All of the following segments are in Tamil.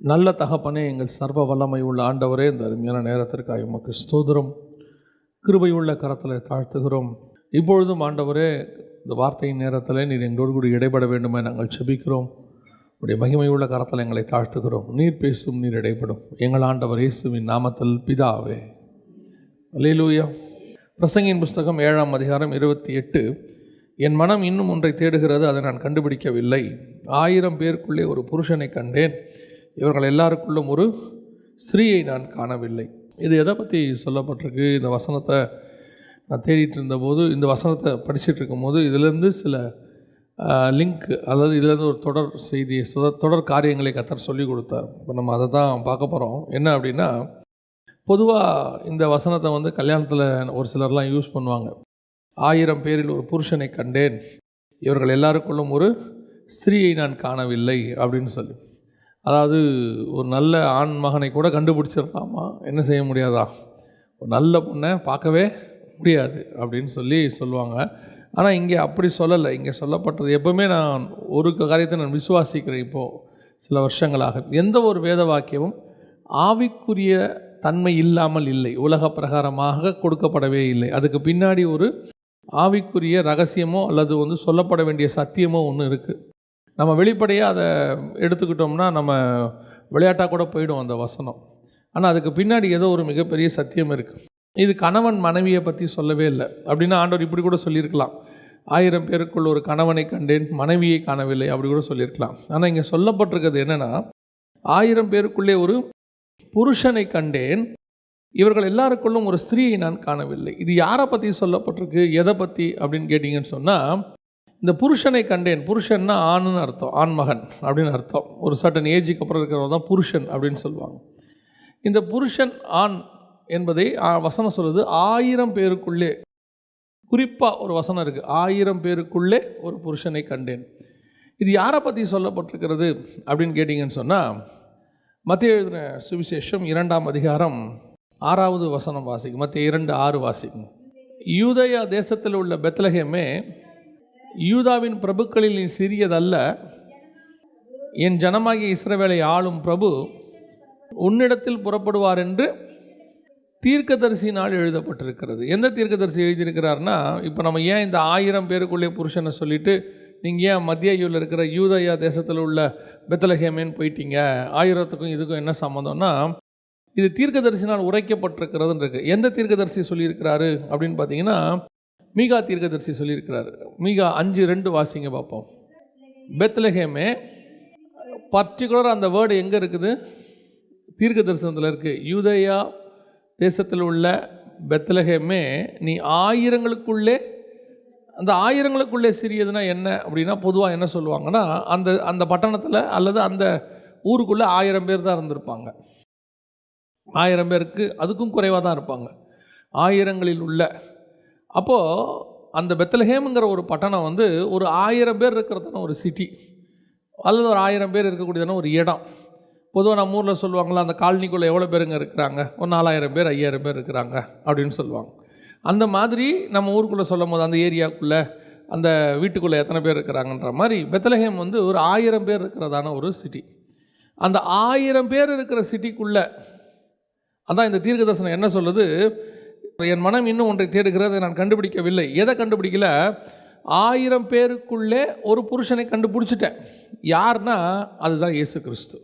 நல்ல தகப்பனே, எங்கள் சர்வ வல்லமை உள்ள ஆண்டவரே, இந்த அருமையான நேரத்திற்காக உமக்கு ஸ்தோத்திரம். கிருபை உள்ள கரத்தில் தாழ்த்துகிறோம். இப்பொழுதும் ஆண்டவரே, இந்த வார்த்தையின் நேரத்தில் நீர் எங்களோடு கூட இடைபட வேண்டுமே நாங்கள் செபிக்கிறோம். உடைய மகிமை உள்ள கரத்தில் எங்களை தாழ்த்துகிறோம். நீர் பேசும், நீர் இடைப்படும். எங்கள் ஆண்டவர் இயேசுவின் நாமத்தில் பிதாவே. அல்லேலூயா. பிரசங்கியின் புஸ்தகம் 7ஆம் அதிகாரம் 28. என் மனம் இன்னும் ஒன்றை தேடுகிறது, அதை நான் கண்டுபிடிக்கவில்லை. 1000 பேருக்குள்ளே ஒரு புருஷனை கண்டேன், இவர்கள் எல்லாருக்குள்ளும் ஒரு ஸ்திரீயை நான் காணவில்லை. இது எதை பற்றி சொல்லப்பட்டிருக்கு? இந்த வசனத்தை நான் தேடிட்டு இருந்தபோது, இந்த வசனத்தை படிச்சுட்டு இருக்கும்போது இதிலேருந்து சில லிங்க், அல்லது இதிலேருந்து ஒரு தொடர் செய்தி, தொடர் காரியங்களை கர்த்தர் சொல்லி கொடுத்தார். இப்போ நம்ம அதை தான் பார்க்க போகிறோம். என்ன அப்படின்னா, பொதுவாக இந்த வசனத்தை கல்யாணத்தில் ஒரு சிலர்லாம் யூஸ் பண்ணுவாங்க. 1000 பேரில் ஒரு புருஷனை கண்டேன், இவர்கள் எல்லாருக்குள்ளும் ஒரு ஸ்திரீயை நான் காணவில்லை அப்படின்னு சொல்லி. அதாவது ஒரு நல்ல ஆண் மகனை கூட கண்டுபிடிச்சிடலாமா, என்ன செய்ய முடியாதா? ஒரு நல்ல பொண்ணை பார்க்கவே முடியாது அப்படின்னு சொல்லுவாங்க. ஆனால் இங்கே அப்படி சொல்லலை. இங்கே சொல்லப்பட்டது, எப்போவுமே நான் ஒரு காரியத்தை நான் விசுவாசிக்கிறேன். இப்போது சில வருஷங்களாக எந்த ஒரு வேத வாக்கியமும் ஆவிக்குரிய தன்மை இல்லாமல் இல்லை, உலக பிரகாரமாக கொடுக்கப்படவே இல்லை. அதுக்கு பின்னாடி ஒரு ஆவிக்குரிய ரகசியமோ அல்லது சொல்லப்பட வேண்டிய சத்தியமோ ஒன்று இருக்குது. நம்ம வெளிப்படையாக அதை எடுத்துக்கிட்டோம்னா நம்ம விளையாட்டாக கூட போயிடும் அந்த வசனம். ஆனால் அதுக்கு பின்னாடி ஏதோ ஒரு மிகப்பெரிய சத்தியம் இருக்குது. இது கணவன் மனைவியை பற்றி சொல்லவே இல்லை. அப்படின்னா ஆண்டவர் இப்படி கூட சொல்லியிருக்கலாம், 1000 பேருக்குள் ஒரு கணவனை கண்டேன், மனைவியை காணவில்லை, அப்படி கூட சொல்லியிருக்கலாம். ஆனால் இங்கே சொல்லப்பட்டிருக்கிறது என்னென்னா, 1000 பேருக்குள்ளே ஒரு புருஷனை கண்டேன், இவர்கள் எல்லாருக்குள்ளும் ஒரு ஸ்திரீயை நான் காணவில்லை. இது யாரை பற்றி சொல்லப்பட்டிருக்கு, எதை பற்றி அப்படின்னு கேட்டிங்கன்னு சொன்னால், இந்த புருஷனை கண்டேன், புருஷன்னா ஆணுன்னு அர்த்தம், ஆண்மகன் அப்படின்னு அர்த்தம். ஒரு சர்டன் ஏஜுக்கு அப்புறம் இருக்கிறவங்க தான் புருஷன் அப்படின்னு சொல்லுவாங்க. இந்த புருஷன் ஆண் என்பதை வசனம் சொல்லுது 1000 பேருக்குள்ளே. குறிப்பாக ஒரு வசனம் இருக்குது, 1000 பேருக்குள்ளே ஒரு புருஷனை கண்டேன். இது யாரை பற்றி சொல்லப்பட்டிருக்கிறது அப்படின்னு கேட்டிங்கன்னு சொன்னால், மத்தேயு எழுதின சுவிசேஷம் 2ஆம் அதிகாரம் 6வது வசனம் வாசிக்கும். மத்தேயு 2:6 வாசிக்கும். யூதேயா தேசத்தில் உள்ள பெத்லகேமே, யூதாவின் பிரபுக்களில் நீ சிறியதல்ல, என் ஜனமாகிய இஸ்ரவேலை ஆளும் பிரபு உன்னிடத்தில் புறப்படுவார் என்று தீர்க்கதரிசினால் எழுதப்பட்டிருக்கிறது. எந்த தீர்க்கதரிசி எழுதியிருக்கிறார்னா, இப்போ நம்ம ஏன் இந்த 1000 பேருக்குள்ளே புருஷனை சொல்லிவிட்டு நீங்கள் ஏன் மத்தியில் இருக்கிற யூதேயா தேசத்தில் உள்ள பெத்லகேமேன்னு போயிட்டீங்க, 1000த்துக்கும் இதுக்கும் என்ன சம்மந்தம்னா, இது தீர்க்கதரிசினால் உரைக்கப்பட்டிருக்கிறதுன்னு இருக்குது. எந்த தீர்க்கதரிசி சொல்லியிருக்கிறாரு அப்படின்னு பார்த்தீங்கன்னா, மீகா தீர்க்கதரிசி சொல்லியிருக்கிறார். மீகா 5:2 வாசிங்க பார்ப்போம். பெத்லகேமே, பர்டிகுலர் அந்த வேர்டு எங்கே இருக்குது? தீர்க்க தரிசனத்தில் இருக்குது. யூதேயா தேசத்தில் உள்ள பெத்லகேமே, நீ 1000ங்களுக்குள்ளே, அந்த 1000ங்களுக்குள்ளே சிறியதுன்னா என்ன அப்படின்னா, பொதுவாக என்ன சொல்லுவாங்கன்னா, அந்த பட்டணத்தில் அல்லது அந்த ஊருக்குள்ளே 1000 பேர் தான் இருந்திருப்பாங்க. 1000 பேருக்கு அதுக்கும் குறைவாக தான் இருப்பாங்க, 1000ங்களில் உள்ள. அப்போது அந்த பெத்லகேமுங்கிற ஒரு பட்டணம் ஒரு 1000 பேர் இருக்கிறதான ஒரு சிட்டி, அல்லது ஒரு 1000 பேர் இருக்கக்கூடியதான ஒரு இடம். பொதுவாக நம்ம ஊரில் சொல்லுவாங்களா, அந்த காலனிக்குள்ளே எவ்வளோ பேருங்க இருக்கிறாங்க, ஒரு 4000 பேர் 5000 பேர் இருக்கிறாங்க அப்படின்னு சொல்லுவாங்க. அந்த மாதிரி நம்ம ஊருக்குள்ளே சொல்லும் போது, அந்த ஏரியாவுக்குள்ளே, அந்த வீட்டுக்குள்ளே எத்தனை பேர் இருக்கிறாங்கன்ற மாதிரி பெத்லகேம் ஒரு 1000 பேர் இருக்கிறதான ஒரு சிட்டி. அந்த 1000 பேர் இருக்கிற சிட்டிக்குள்ளே அதான் இந்த தீர்க்க தரிசனம் என்ன சொல்லுது, என் மனம் இன்னும் ஒன்றை தேடுகிறது, நான் கண்டுபிடிக்கவில்லை. எதை கண்டுபிடிக்கல? 1000 பேருக்குள்ளே ஒரு புருஷனை கண்டுபிடிச்சிட்டேன். யார்னா, அதுதான் இயேசு கிறிஸ்து.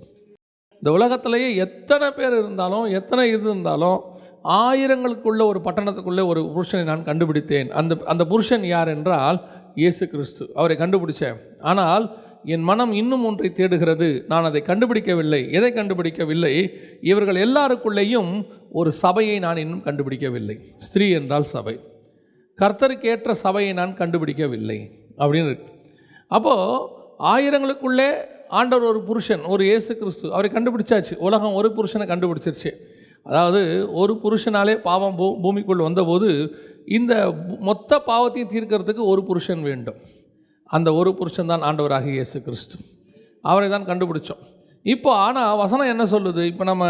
இந்த உலகத்திலேயே எத்தனை பேர் இருந்தாலும், எத்தனை இருந்தாலும், 1000ங்களுக்குள்ள ஒரு பட்டணத்துக்குள்ளே ஒரு புருஷனை நான் கண்டுபிடித்தேன். அந்த புருஷன் யார் என்றால் இயேசு கிறிஸ்து. அவரை கண்டுபிடிச்சேன். ஆனால் என் மனம் இன்னும் ஒன்றை தேடுகிறது, நான் அதை கண்டுபிடிக்கவில்லை. எதை கண்டுபிடிக்கவில்லை? இவர்கள் எல்லாருக்குள்ளேயும் ஒரு சபையை நான் இன்னும் கண்டுபிடிக்கவில்லை. ஸ்திரீ என்றால் சபை. கர்த்தருக்கு ஏற்ற சபையை நான் கண்டுபிடிக்கவில்லை அப்படின்னு இருக்கு. அப்போது 1000ங்களுக்குள்ளே ஆண்டவர் ஒரு புருஷன், ஒரு இயேசு கிறிஸ்து, அவரை கண்டுபிடிச்சாச்சு. உலகம் ஒரு புருஷனை கண்டுபிடிச்சிருச்சு. அதாவது ஒரு புருஷனாலே பாவம் பூமிக்குள் வந்தபோது இந்த மொத்த பாவத்தையும் தீர்க்கிறதுக்கு ஒரு புருஷன் வேண்டும். அந்த ஒரு புருஷன் தான் ஆண்டவராக இயேசு கிறிஸ்து. அவரை தான் கண்டுபிடிச்சோம். இப்போ ஆனால் வசனம் என்ன சொல்லுது? இப்போ நம்ம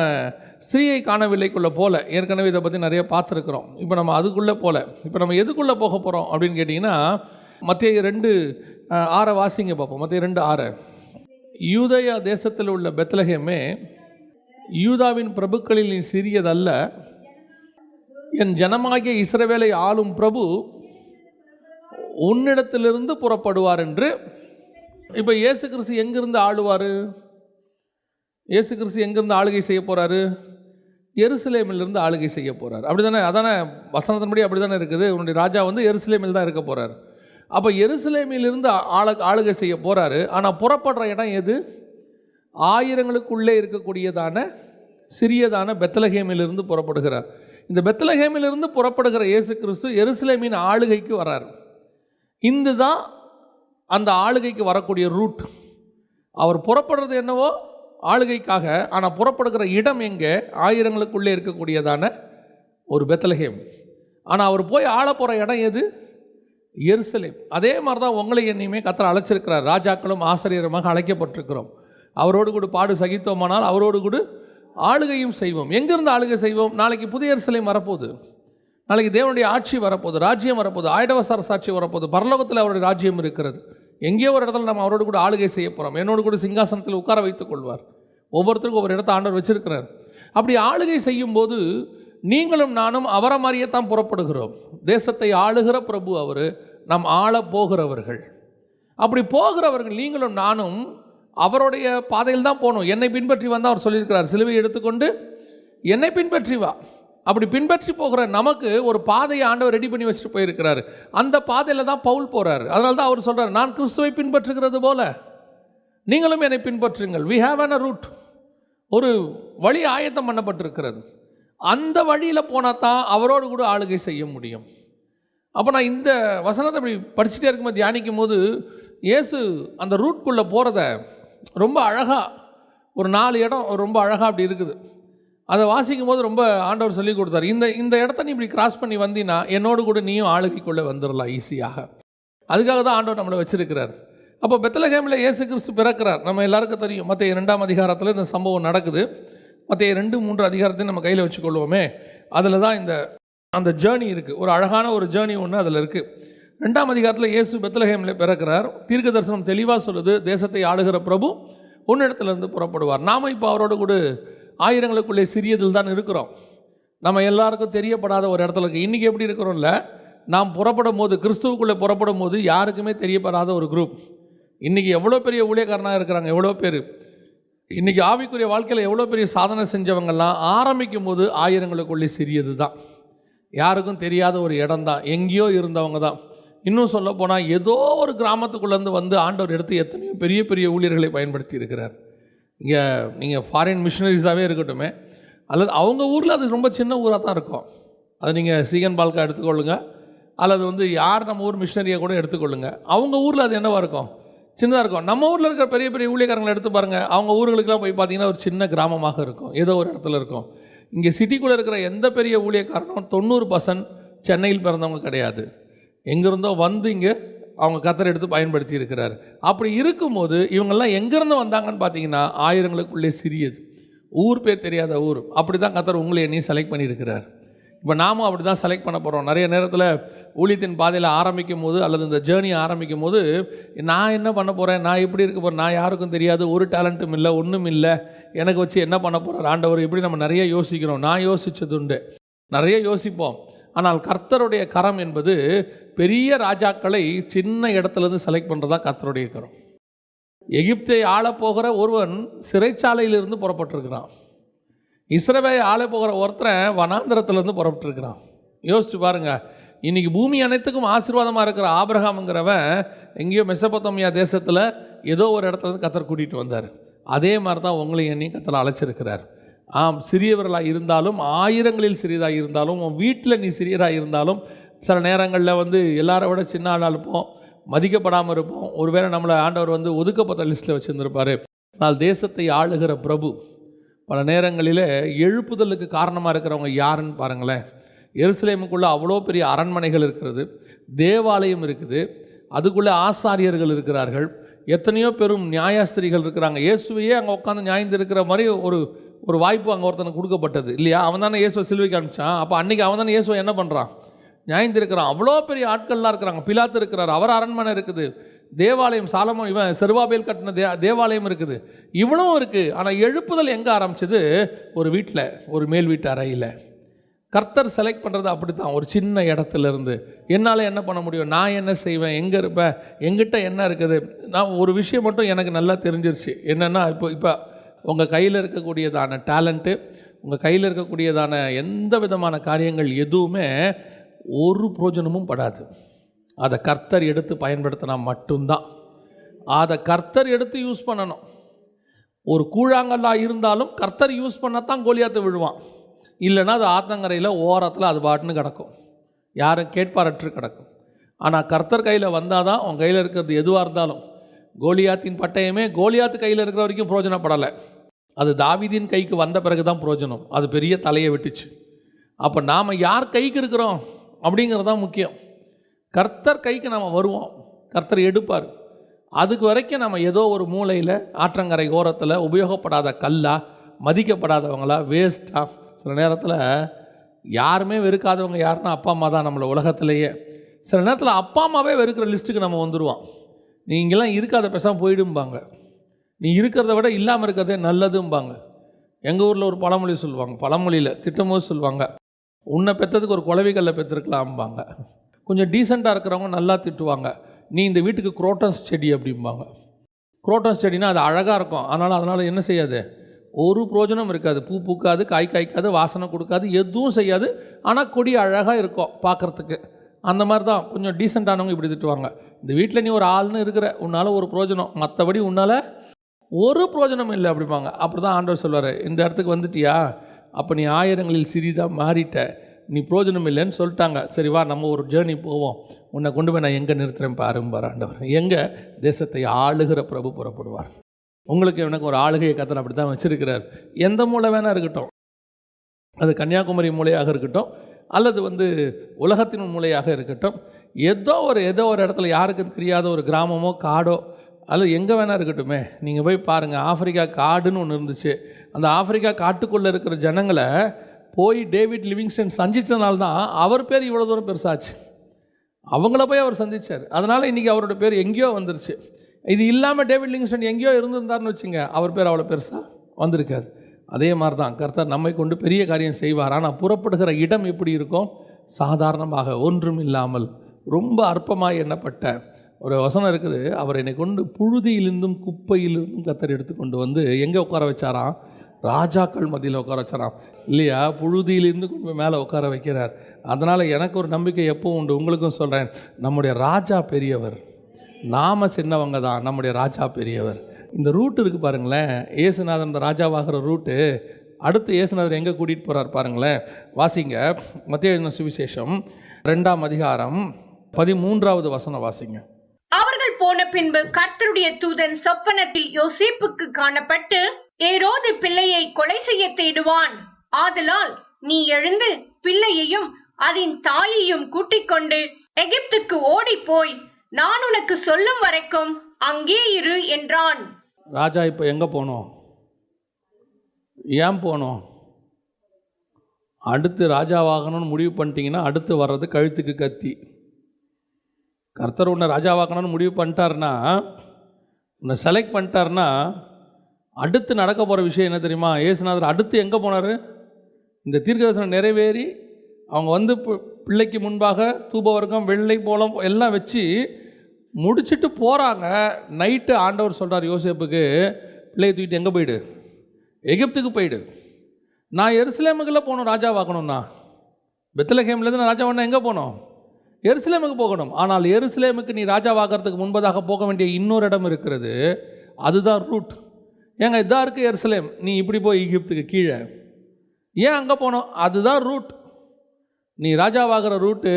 ஸ்திரீயை காணவில்லைக்குள்ளே போல, ஏற்கனவே இதை பற்றி நிறைய பார்த்துருக்குறோம். இப்போ நம்ம அதுக்குள்ளே போல, இப்போ நம்ம எதுக்குள்ளே போக போகிறோம் அப்படின்னு கேட்டிங்கன்னா, மத்தேயு 2:6 வாசிங்க பார்ப்போம். மத்தேயு 2:6. யூதேயா தேசத்தில் உள்ள பெத்லகேமே, யூதாவின் பிரபுக்களில் நீ சிறியதல்ல, என் ஜனமாகிய இஸ்ரவேலை ஆளும் பிரபு உன்னிடத்திலிருந்து புறப்படுவார் என்று. இப்போ இயேசு கிறிஸ்து எங்கிருந்து ஆளுவார்? இயேசு கிறிஸ்து எங்கிருந்து ஆளுகை செய்ய போகிறாரு? எருசலேமிலிருந்து ஆளுகை செய்ய போகிறார். அப்படி தானே? அதானே வசனத்தின்படி அப்படி தானே இருக்குது. உன்னுடைய ராஜா வந்து எருசலேமில் தான் இருக்க போகிறார். அப்போ எருசலேமிலிருந்து ஆளுகை செய்ய போகிறாரு. ஆனால் புறப்படுற இடம் எது? ஆயிரங்களுக்குள்ளே இருக்கக்கூடியதான சிறியதான பெத்லகேமிலிருந்து புறப்படுகிறார். இந்த பெத்லகேமிலிருந்து புறப்படுகிற இயேசு கிறிஸ்து எருசலேமின் ஆளுகைக்கு வரார். இந்த தான் அந்த ஆளுகைக்கு வரக்கூடிய ரூட். அவர் புறப்படுறது என்னவோ ஆளுகைக்காக, ஆனால் புறப்படுகிற இடம் எங்கே? ஆயிரங்களுக்குள்ளே இருக்கக்கூடியதான ஒரு பெத்லகேம். ஆனால் அவர் போய் ஆள போகிற இடம் எது? எருசலேம். அதே மாதிரி தான் உங்களை என்னையுமே கர்த்தர் அழைச்சிருக்கிறார். ராஜாக்களும் ஆசிரியருமாக அழைக்கப்பட்டிருக்கிறோம். அவரோடு கூட பாடு சகித்தோமானால் அவரோடு கூட ஆளுகையும் செய்வோம். எங்கிருந்து ஆளுகை செய்வோம்? நாளைக்கு புதிய எருசலேம் வரப்போகுது. நாளைக்கு தேவனுடைய ஆட்சி வரப்போகுது, ராஜ்யம் வரப்போகுது, ஆயிடவசார சாட்சி வரப்போகுது. பரலோகத்தில் அவருடைய ராஜ்யம் இருக்கிறது. எங்கேயோ ஒரு இடத்துல நம்ம அவரோடு கூட ஆளுகை செய்ய போகிறோம். என்னோடு கூட சிங்காசனத்தில் உட்கார வைத்துக் கொள்வார். ஒவ்வொருத்தருக்கும் ஒவ்வொரு இடத்த ஆண்டவர் வச்சிருக்கிறார். அப்படி ஆளுகை செய்யும்போது நீங்களும் நானும் அவரை மாதிரியே தான் புறப்படுகிறோம். தேசத்தை ஆளுகிற பிரபு அவர், நாம் ஆள போகிறவர்கள். அப்படி போகிறவர்கள் நீங்களும் நானும் அவருடைய பாதையில் தான் போகணும். என்னை பின்பற்றி வந்து அவர் சொல்லியிருக்கிறார், சிலுவை எடுத்துக்கொண்டு என்னை பின்பற்றி வா. அப்படி பின்பற்றி போகிற நமக்கு ஒரு பாதையை ஆண்டவர் ரெடி பண்ணி வச்சுட்டு போயிருக்கிறாரு. அந்த பாதையில் தான் பவுல் போகிறார். அதனால தான் அவர் சொல்கிறார், நான் கிறிஸ்துவை பின்பற்றுகிறது போல நீங்களும் என்னை பின்பற்றுங்கள். We have an a route. ஒரு வழி ஆயத்தம் பண்ணப்பட்டிருக்கிறது. அந்த வழியில் போனால் தான் அவரோடு கூட ஆளுகை செய்ய முடியும். அப்போ நான் இந்த வசனத்தை இப்படி படிச்சுட்டே இருக்கும்போது தியானிக்கும் போது இயேசு அந்த ரூட்குள்ளே போகிறத ரொம்ப அழகாக ஒரு 4 இடம் ரொம்ப அழகாக அப்படி இருக்குது. அதை வாசிக்கும் போது ரொம்ப ஆண்டவர் சொல்லி கொடுத்தார். இந்த இடத்த நீ இப்படி கிராஸ் பண்ணி வந்தீங்கன்னா என்னோடு கூட நீயும் ஆளுகைக்குள்ளே வந்துடலாம் ஈஸியாக. அதுக்காக தான் ஆண்டவர் நம்மளை வச்சிருக்கிறார். அப்போ பெத்லகேமில் இயேசு கிறிஸ்து பிறக்கிறார். நம்ம எல்லாருக்கும் தெரியும். மத்தேயு 2ஆம் அதிகாரத்தில் இந்த சம்பவம் நடக்குது. மத்தேயு 2-3 அதிகாரத்தையும் நம்ம கையில் வச்சுக்கொள்வோமே. அதில் தான் அந்த ஜேர்னி இருக்குது. ஒரு அழகான ஒரு ஜேர்னி ஒன்று அதில் இருக்குது. 2ஆம் அதிகாரத்தில் இயேசு பெத்லகேமில் பிறக்கிறார். தீர்க்க தரிசனம் தெளிவாக சொல்லுது, தேசத்தை ஆளுகிற பிரபு உன்னிடத்திலிருந்து புறப்படுவார். நாம் இப்போ அவரோடு கூட ஆயிரங்களுக்குள்ளே சிறியதில் தான் இருக்கிறோம். நம்ம எல்லாருக்கும் தெரியப்படாத ஒரு இடத்துல இருக்குது. இன்றைக்கி எப்படி இருக்கிறோம்ல, நாம் புறப்படும் போது, கிறிஸ்துவுக்குள்ளே புறப்படும் போது யாருக்குமே தெரியப்படாத ஒரு குரூப். இன்றைக்கி எவ்வளோ பெரிய ஊழியக்காரனாக இருக்கிறாங்க, எவ்வளோ பேர். இன்றைக்கி ஆவிக்குரிய வாழ்க்கையில் எவ்வளோ பெரிய சாதனை செஞ்சவங்கள்லாம் ஆரம்பிக்கும் போது ஆயிரங்களுக்குள்ளே சிறியது தான். யாருக்கும் தெரியாத ஒரு இடம் தான், எங்கேயோ இருந்தவங்க தான். இன்னும் சொல்ல போனால் ஏதோ ஒரு கிராமத்துக்குள்ளேருந்து வந்து ஆண்டவர் எடுத்து எத்தனையோ பெரிய பெரிய ஊழியர்களை பயன்படுத்தி இருக்கிறார். இங்கே நீங்கள் ஃபாரின் மிஷினரிஸாகவே இருக்கட்டுமே, அல்லது அவங்க ஊரில் அது ரொம்ப சின்ன ஊராக தான் இருக்கும். அதை நீங்கள் சீகன் பால்கா எடுத்துக்கொள்ளுங்க, அல்லது வந்து யார் நம்ம ஊர் மிஷினரியை கூட எடுத்துக்கொள்ளுங்க. அவங்க ஊரில் அது என்னவாக இருக்கும்? சின்னதாக இருக்கும். நம்ம ஊரில் இருக்கிற பெரிய பெரிய ஊழியக்காரங்களை எடுத்து பாருங்கள், அவங்க ஊர்களுக்கெல்லாம் போய் பார்த்தீங்கன்னா ஒரு சின்ன கிராமமாக இருக்கும், ஏதோ ஒரு இடத்துல இருக்கும். இங்கே சிட்டிக்குள்ளே இருக்கிற எந்த பெரிய ஊழியக்காரனும் 90% சென்னையில் பிறந்தவங்க கிடையாது. எங்கேருந்தோ வந்து இங்கே அவங்க கர்த்தர் எடுத்து பயன்படுத்தி இருக்கிறார். அப்படி இருக்கும்போது இவங்கெல்லாம் எங்கேருந்து வந்தாங்கன்னு பார்த்தீங்கன்னா ஆயிரங்களுக்குள்ளே சிறியது, ஊர் பேர் தெரியாத ஊர். அப்படி தான் கர்த்தர் உங்களை என்னையும் செலக்ட் பண்ணியிருக்கிறார். இப்போ நாமும் அப்படி தான் செலக்ட் பண்ண போகிறோம். நிறைய நேரத்தில் ஊழியத்தின் பாதையில் ஆரம்பிக்கும் போது அல்லது இந்த ஜேர்னியை ஆரம்பிக்கும் போது நான் என்ன பண்ண போகிறேன், நான் எப்படி இருக்க போகிறேன், நான் யாருக்கும் தெரியாது, ஒரு டேலண்ட்டும் இல்லை, ஒன்றும் இல்லை, எனக்கு வச்சு என்ன பண்ண போகிறார் ஆண்டவர், இப்படி நம்ம நிறைய யோசிக்கிறோம். நான் யோசித்ததுண்டு, நிறைய யோசிப்போம். ஆனால் கர்த்தருடைய கரம் என்பது பெரிய ராஜாக்களை சின்ன இடத்துலேருந்து செலக்ட் பண்ணுறதா கர்த்தருடைய கரம். எகிப்தை ஆளப்போகிற ஒருவன் சிறைச்சாலையிலிருந்து புறப்பட்டிருக்கிறான். இஸ்ரவேலை ஆள போகிற ஒருத்தரை வனாந்திரத்திலேருந்து புறப்பட்டுருக்கிறான். யோசிச்சு பாருங்கள். இன்றைக்கி பூமி அனைத்துக்கும் ஆசீர்வாதமாக இருக்கிற ஆபிரகாம்ங்கிறவன் எங்கேயோ மெசொப்பொத்தாமியா தேசத்தில் ஏதோ ஒரு இடத்துலேருந்து கர்த்தர் கூட்டிகிட்டு வந்தார். அதே மாதிரி தான் உங்களை என்னையும் கர்த்தர் அழைச்சிருக்கிறார். ஆம், சிறியவர்களாக இருந்தாலும், ஆயிரங்களில் சிறியதாக இருந்தாலும், உன் வீட்டில் நீ சிறியராக இருந்தாலும், சில நேரங்களில் வந்து எல்லாரை விட சின்ன ஆளாக இருப்போம், மதிக்கப்படாமல் இருப்போம். ஒருவேளை நம்மளை ஆண்டவர் வந்து ஒதுக்கப்பட்ட லிஸ்ட்டில் வச்சுருந்துருப்பார். ஆனால் தேசத்தை ஆளுகிற பிரபு பல நேரங்களில் எழுப்புதலுக்கு காரணமாக இருக்கிறவங்க யாருன்னு பாருங்களேன். எருசலேமுக்குள்ளே அவ்வளோ பெரிய அரண்மனைகள் இருக்கிறது, தேவாலயம் இருக்குது, அதுக்குள்ளே ஆசாரியர்கள் இருக்கிறார்கள், எத்தனையோ பெரும் நியாயாஸ்திரிகள் இருக்கிறாங்க. இயேசுவையே அங்கே உட்காந்து நியாயந்து இருக்கிற மாதிரி ஒரு வாய்ப்பு அங்கே ஒருத்தனுக்கு கொடுக்கப்பட்டது இல்லையா? அவன் தானே இயேசுவை சிலுவைக்கு அனுப்பிச்சான். அப்போ அன்றைக்கி அவன் தானே இயேசுவை என்ன பண்ணுறான், நியாயந்து இருக்கிறான். அவ்வளோ பெரிய ஆட்கள்லாம் இருக்கிறாங்க. பிலாத்து இருக்கிறார், அவர் அரண்மனை இருக்குது, தேவாலயம் சாலமோன் இவன் செருபாபேல் கட்டின தேவாலயம் இருக்குது, இவ்வளவும் இருக்குது. ஆனால் எழுப்புதல் எங்கே ஆரம்பிச்சது? ஒரு வீட்டில், ஒரு மேல் வீட்டு அறையில். கர்த்தர் செலக்ட் பண்ணுறது அப்படி தான், ஒரு சின்ன இடத்துலேருந்து. என்னால் என்ன பண்ண முடியும், நான் என்ன செய்வேன், எங்கே இருப்பேன், எங்கிட்ட என்ன இருக்குது. நான் ஒரு விஷயம் மட்டும் எனக்கு நல்லா தெரிஞ்சிருச்சு. என்னென்னா, இப்போ உங்கள் கையில் இருக்கக்கூடியதான டேலண்ட்டு, உங்கள் கையில் இருக்கக்கூடியதான எந்த விதமான காரியங்கள் எதுவுமே ஒரு பிரயோஜனமும் படாது. அதை கர்த்தர் எடுத்து பயன்படுத்தினா மட்டும்தான். அதை கர்த்தர் எடுத்து யூஸ் பண்ணணும். ஒரு கூழாங்கல்லாக இருந்தாலும் கர்த்தர் யூஸ் பண்ணால் தான் கோலியாத்து விழுவான். இல்லைன்னா அது ஆத்தங்கரையில் ஓரத்தில் அது பாட்டுன்னு கிடக்கும், யாரும் கேட்பாரற்று கிடக்கும். ஆனால் கர்த்தர் கையில் வந்தால் தான் உன் கையில் இருக்கிறது எதுவாக இருந்தாலும். கோலியாத்தின் பட்டயமே கோலியாத்து கையில் இருக்கிற வரைக்கும் பிரயோஜனப்படலை. அது தாவீதின் கைக்கு வந்த பிறகு தான் பிரயோஜனம். அது பெரிய தலையை விட்டுச்சு. அப்போ நாம் யார் கைக்கு இருக்கிறோம் அப்படிங்கிறது தான் முக்கியம். கர்த்தர் கைக்கு நாம் வருவோம், கர்த்தர் எடுப்பார். அதுக்கு வரைக்கும் நம்ம ஏதோ ஒரு மூலையில் ஆற்றங்கரை ஓரத்தில் உபயோகப்படாத கல்லா, மதிக்கப்படாதவங்களா, வேஸ்ட்டாக. சில நேரத்தில் யாருமே வெறுக்காதவங்க யாருன்னா அப்பா அம்மா தான் நம்மளை உலகத்திலேயே. சில நேரத்தில் அப்பா அம்மாவே வெறுக்கிற லிஸ்ட்டுக்கு நம்ம வந்துடுவோம். நீங்களாம் இருக்காத பேசாமல் போயிடும்பாங்க, நீ இருக்கிறத விட இல்லாமல் இருக்கிறதே நல்லதும்பாங்க. எங்கள் ஊரில் ஒரு பழமொழி சொல்லுவாங்க, பழமொழியில் திட்டமோது சொல்லுவாங்க, உன்னை பெற்றதுக்கு ஒரு குலவிகளில் பெற்றிருக்கலாம்பாங்க. கொஞ்சம் டீசெண்டாக இருக்கிறவங்க நல்லா திட்டுவாங்க, நீ இந்த வீட்டுக்கு குரோட்டன்ஸ் செடி அப்படிம்பாங்க. குரோட்டன்ஸ் செடினா அது அழகாக இருக்கும், அதனால் என்ன செய்யாது, ஒரு பிரயோஜனம் இருக்காது. பூ பூக்காது, காய் காய்க்காது, வாசனை கொடுக்காது, எதுவும் செய்யாது. ஆனால் கொடி அழகாக இருக்கும் பார்க்குறதுக்கு. அந்த மாதிரி தான் கொஞ்சம் டீசெண்டானவங்க இப்படி திட்டுவாங்க. இந்த வீட்டில் நீ ஒரு ஆள்னு இருக்கிற, உன்னால் ஒரு பிரயோஜனம், மற்றபடி உன்னால் ஒரு பிரயோஜனம் இல்லை அப்படிம்பாங்க. அப்படி தான் ஆண்டவர் சொல்வார், இந்த இடத்துக்கு வந்துட்டியா, அப்போ நீ ஆயிரங்களில் சிறிதாக மாறிட்ட, நீ பிரயோஜனம் இல்லைன்னு சொல்லிட்டாங்க. சரி வா, நம்ம ஒரு ஜேர்னி போவோம், உன்னை கொண்டு போய் நான் எங்கே நிறுத்துகிறேன் பாரும்பார் ஆண்டவர். எங்கே தேசத்தை ஆளுகிற பிரபு புறப்படுவார். உங்களுக்கு எனக்கு ஒரு ஆளுகையை கர்த்தர் அப்படி தான் வச்சுருக்கிறார். எந்த மூளை வேணால் இருக்கட்டும், அது கன்னியாகுமரி மூலையாக இருக்கட்டும், அல்லது உலகத்தின் மூலையாக இருக்கட்டும், ஏதோ ஒரு இடத்துல யாருக்கும் தெரியாத ஒரு கிராமமோ காடோ அல்லது எங்கே வேணால் இருக்கட்டுமே. நீங்கள் போய் பாருங்கள், ஆஃப்ரிக்கா காடுன்னு ஒன்று இருந்துச்சு. அந்த ஆஃப்ரிக்கா காட்டுக்குள்ளே இருக்கிற ஜனங்களை போய் டேவிட் லிவிங்ஸ்டன் சந்தித்தனால்தான் அவர் பேர் இவ்வளோ தூரம் பெருசாச்சு. அவங்கள போய் அவர் சந்தித்தார், அதனால் இன்றைக்கி அவரோட பேர் எங்கேயோ வந்துருச்சு. இது இல்லாமல் டேவிட் லிவிங்ஸ்டன் எங்கேயோ இருந்திருந்தார்னு வச்சுங்க, அவர் பேர் அவ்வளோ பெருசாக வந்திருக்காது. அதே மாதிரி தான் கர்த்தர் நம்மை கொண்டு பெரிய காரியம் செய்வார். ஆனால் புறப்படுகிற இடம் எப்படி இருக்கும், சாதாரணமாக ஒன்றும் இல்லாமல் ரொம்ப அற்பமாக எண்ணப்பட்ட ஒரு வசனம் இருக்குது. அவர் என்னை கொண்டு புழுதியிலிருந்தும் குப்பையிலிருந்தும் கர்த்தர் எடுத்து கொண்டு எங்கே உட்கார வச்சாராம், ராஜாக்கள் மத்தியில் உட்கார வச்சாராம் இல்லையா. புழுதியிலிருந்து கொண்டு போய் மேலே உட்கார வைக்கிறார். அதனால் எனக்கு ஒரு நம்பிக்கை எப்பவும் உண்டு, உங்களுக்கும் சொல்கிறேன், நம்முடைய ராஜா பெரியவர், நாம் சின்னவங்க தான், நம்முடைய ராஜா பெரியவர். இந்த ரூட் இருக்குது பாருங்களேன், இயேசுநாதர் இந்த ராஜாவாகிற ரூட்டு. அடுத்து இயேசுநாதர் எங்கே கூட்டிகிட்டு போகிறார் பாருங்களேன். வாசிங்க, மத்தேயு எழுதின சுவிசேஷம் 2ஆம் அதிகாரம் 13வது வசனம் வாசிங்க. அவர்கள் போன பின்பு கர்த்தருடைய தூதன் சொப்பனத்தில் யோசேப்புக்கு காணப்பட்டு, ஏரோது பிள்ளையை கொலை செய்ய தேடுவான், ஆதலால் நீ எழுந்து பிள்ளையையும் அதன் தாயையும் கூட்டிக் கொண்டு எகிப்துக்கு ஓடி போய் நான் உனக்கு சொல்லும் வரைக்கும் அங்கே இரு என்றான். ராஜா இப்போ எங்கே போனோம், ஏன் போனோம்? அடுத்து ராஜாவாகணும்னு முடிவு பண்ணிட்டீங்கன்னா அடுத்து வர்றது கழுத்துக்கு கத்தி. கர்த்தர் உன்னை ராஜாவாக்கணும்னு முடிவு பண்ணிட்டாருன்னா, உன்னை செலக்ட் பண்ணிட்டாருன்னா, அடுத்து நடக்க போகிற விஷயம் என்ன தெரியுமா? இயேசுநாதர் அடுத்து எங்கே போனார்? இந்த தீர்க்கதரிசனம் நிறைவேறி அவங்க பிள்ளைக்கு முன்பாக தூபவர்க்கம் வெள்ளை போலம் எல்லாம் வச்சு முடிச்சுட்டு போகிறாங்க. நைட்டு ஆண்டவர் சொல்கிறார் யோசேப்புக்கு, பிள்ளையை தூக்கிட்டு எங்கே போயிடு, எகிப்துக்கு போயிடு. நான் எருசலேமுக்குள்ளே போகணும் ராஜாவாக்கணும்னா. பெத்லகேம்லேருந்து நான் ராஜாவானா எங்கே போகணும்? எருசலேமுக்கு போகணும். ஆனால் எருசலேமுக்கு நீ ராஜாவாகிறதுக்கு முன்பதாக போக வேண்டிய இன்னொரு இடம் இருக்கிறது, அதுதான் ரூட். ஏங்க இதாக இருக்குது எருசலேம், நீ இப்படி போய் எகிப்துக்கு கீழே ஏன் அங்கே போனோம்? அதுதான் ரூட். நீ ராஜாவாகிற ரூட்டு,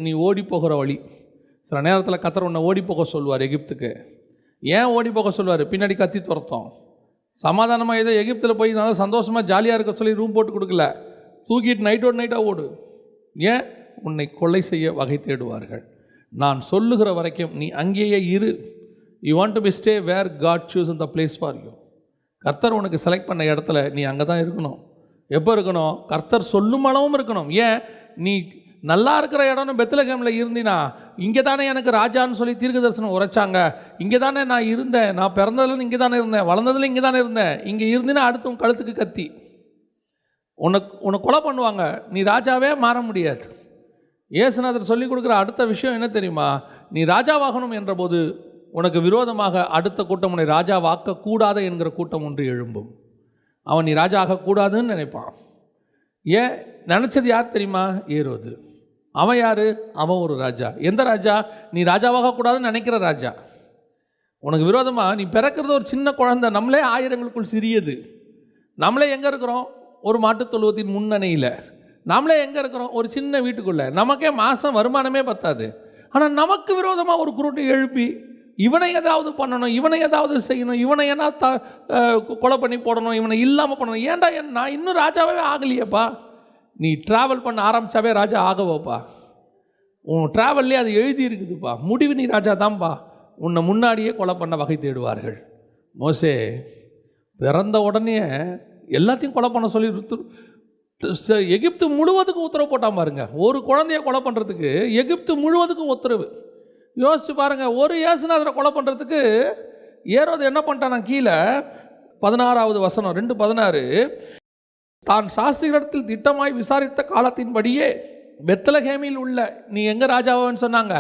நீ ஓடி போகிற வழி. சில நேரத்தில் கர்த்தர் உன்னை ஓடி போக சொல்லுவார் எகிப்துக்கு. ஏன் ஓடி போக சொல்லுவார்? பின்னாடி கத்தி துரத்தோம். சமாதானமாக ஏதோ எகிப்தில் போய் நல்லா சந்தோஷமாக ஜாலியாக இருக்க சொல்லி ரூம் போட்டு கொடுக்கல, தூக்கிட்டு நைட்டோடு நைட்டாக ஓடு. ஏன்? உன்னை கொலை செய்ய வகை தேடுவார்கள். நான் சொல்லுகிற வரைக்கும் நீ அங்கேயே இரு. You want to be stay where God choose in the place for you. கர்த்தர் உனக்கு செலக்ட் பண்ண இடத்துல நீ அங்கே தான் இருக்கணும். எப்போ இருக்கணும்? கர்த்தர் சொல்லும் அளவும் இருக்கணும். ஏன்? நீ நல்லா இருக்கிற இடம்னு பெத்லகேமில் இருந்தினா, இங்கே தானே எனக்கு ராஜான்னு சொல்லி தீர்க்க தரிசனம் உரைச்சாங்க, இங்கே தானே நான் இருந்தேன், நான் பிறந்ததுலேருந்து இங்கே தானே இருந்தேன், வளர்ந்ததுல இங்கே தானே இருந்தேன், இங்கே இருந்தினா அடுத்து உன் கழுத்துக்கு கத்தி, உன்னை கொலை பண்ணுவாங்க, நீ ராஜாவே மாற முடியாது. இயேசுநாதர் சொல்லிக் கொடுக்குற அடுத்த விஷயம் என்ன தெரியுமா? நீ ராஜாவாகணும் என்ற போது உனக்கு விரோதமாக அடுத்த கூட்டம் உன்னை ராஜாவாக்கக்கூடாது என்கிற கூட்டம் ஒன்று எழும்பும். அவன் நீ ராஜா ஆகக்கூடாதுன்னு நினைப்பான். ஏன் நினச்சது யார் தெரியுமா? ஏரோது. அவன் யார்? அவன் ஒரு ராஜா. எந்த ராஜா? நீ ராஜாவாகக்கூடாதுன்னு நினைக்கிற ராஜா. உனக்கு விரோதமாக நீ பிறக்கிறது ஒரு சின்ன குழந்தை, நம்மளே ஆயிரங்களுக்குள் சிறியது. நம்மளே எங்கே இருக்கிறோம்? ஒரு மாட்டுத் தொழுவத்தின் முன்னணியில். நம்மளே எங்கே இருக்கிறோம்? ஒரு சின்ன வீட்டுக்குள்ளே. நமக்கே மாதம் வருமானமே பத்தாது. ஆனால் நமக்கு விரோதமாக ஒரு குருட்டை எழுப்பி இவனை ஏதாவது பண்ணணும், இவனை ஏதாவது செய்யணும், இவனை என்ன கொலை பண்ணி போடணும், இவனை இல்லாமல் பண்ணணும். ஏன்டா நான் இன்னும் ராஜாவே ஆகலையேப்பா. நீ ட்ராவல் பண்ண ஆரம்பித்தாவே ராஜா ஆகவோப்பா. உன் ட்ராவல்லே அது எழுதி இருக்குதுப்பா. முடிவு நீ ராஜா தான்ப்பா. உன்னை முன்னாடியே கொலை பண்ண வகை தேடுவார்கள். மோசே பிறந்த உடனே எல்லாத்தையும் கொலை பண்ண சொல்லி எகிப்து முழுவதுக்கும் உத்தரவு போட்டான் பாருங்க. ஒரு குழந்தைய கொலை பண்ணுறதுக்கு எகிப்து முழுவதுக்கும் உத்தரவு. யோசிச்சு பாருங்கள். ஒரு இயேசுநாதரை கொலை பண்ணுறதுக்கு ஏரோது என்ன பண்ணிட்டான்? கீழே 16வது வசனம் 2:16, தான் சாஸ்திரிகளிடத்தில் திட்டமாய் விசாரித்த காலத்தின்படியே பெத்லகேமில் உள்ள, நீ எங்கே ராஜாவான்னு சொன்னாங்க?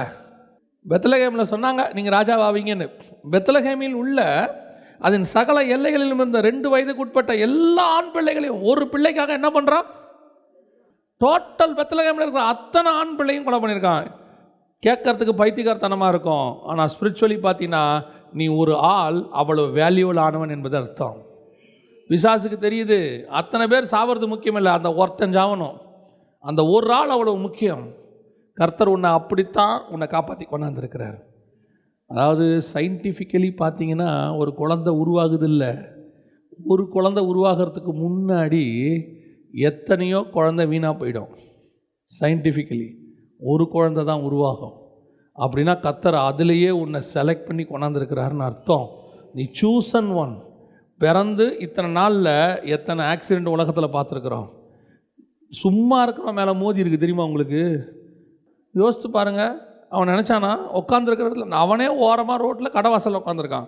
பெத்லகேமில் சொன்னாங்க நீங்கள் ராஜாவாவீங்கன்னு. பெத்லகேமில் உள்ள அதன் சகல எல்லைகளிலும் இருந்த 2 வயதுக்குட்பட்ட எல்லா ஆண் பிள்ளைகளையும், ஒரு பிள்ளைக்காக என்ன பண்ணுறான்? டோட்டல் பெத்லகேமில் இருக்கிற அத்தனை ஆண் பிள்ளையும் கொலை பண்ணியிருக்கான். கேட்கறதுக்கு பைத்தியக்காரத்தனமாக இருக்கும். ஆனால் ஸ்பிரிச்சுவலி பார்த்தீங்கன்னா நீ ஒரு ஆள் அவ்வளோ வேல்யூவல் ஆனவன் என்பது அர்த்தம். பிசாசுக்கு தெரியுது அத்தனை பேர் சாவது முக்கியம் இல்லை, அந்த ஒருத்தன் சாவணும். அந்த ஒரு ஆள் அவ்வளோ முக்கியம். கர்த்தர் உன்னை அப்படித்தான் உன்னை காப்பாற்றி கொண்டாந்துருக்கிறார். அதாவது சயின்டிஃபிக்கலி பார்த்தீங்கன்னா ஒரு குழந்தை உருவாகுதில்லை. ஒரு குழந்தை உருவாகிறதுக்கு முன்னாடி எத்தனையோ குழந்தை வீணாக போயிடும். சயின்டிஃபிக்கலி ஒரு குழந்தை தான் உருவாகும். அப்படின்னா கர்த்தர் அதிலேயே உன்னை செலக்ட் பண்ணி கொண்டாந்துருக்கிறாருன்னு அர்த்தம். நீ சூசன் ஒன். பிறந்து இத்தனை நாளில் எத்தனை ஆக்சிடெண்ட் உலகத்தில் பார்த்துருக்குறோம். சும்மா இருக்கிறவன் மேலே மோதி இருக்குது தெரியுமா உங்களுக்கு? யோசித்து பாருங்கள். அவன் நினச்சானா உட்காந்துருக்கிறதுல அவனே ஓரமாக ரோட்டில் கடைவாசலில் உட்காந்துருக்கான்.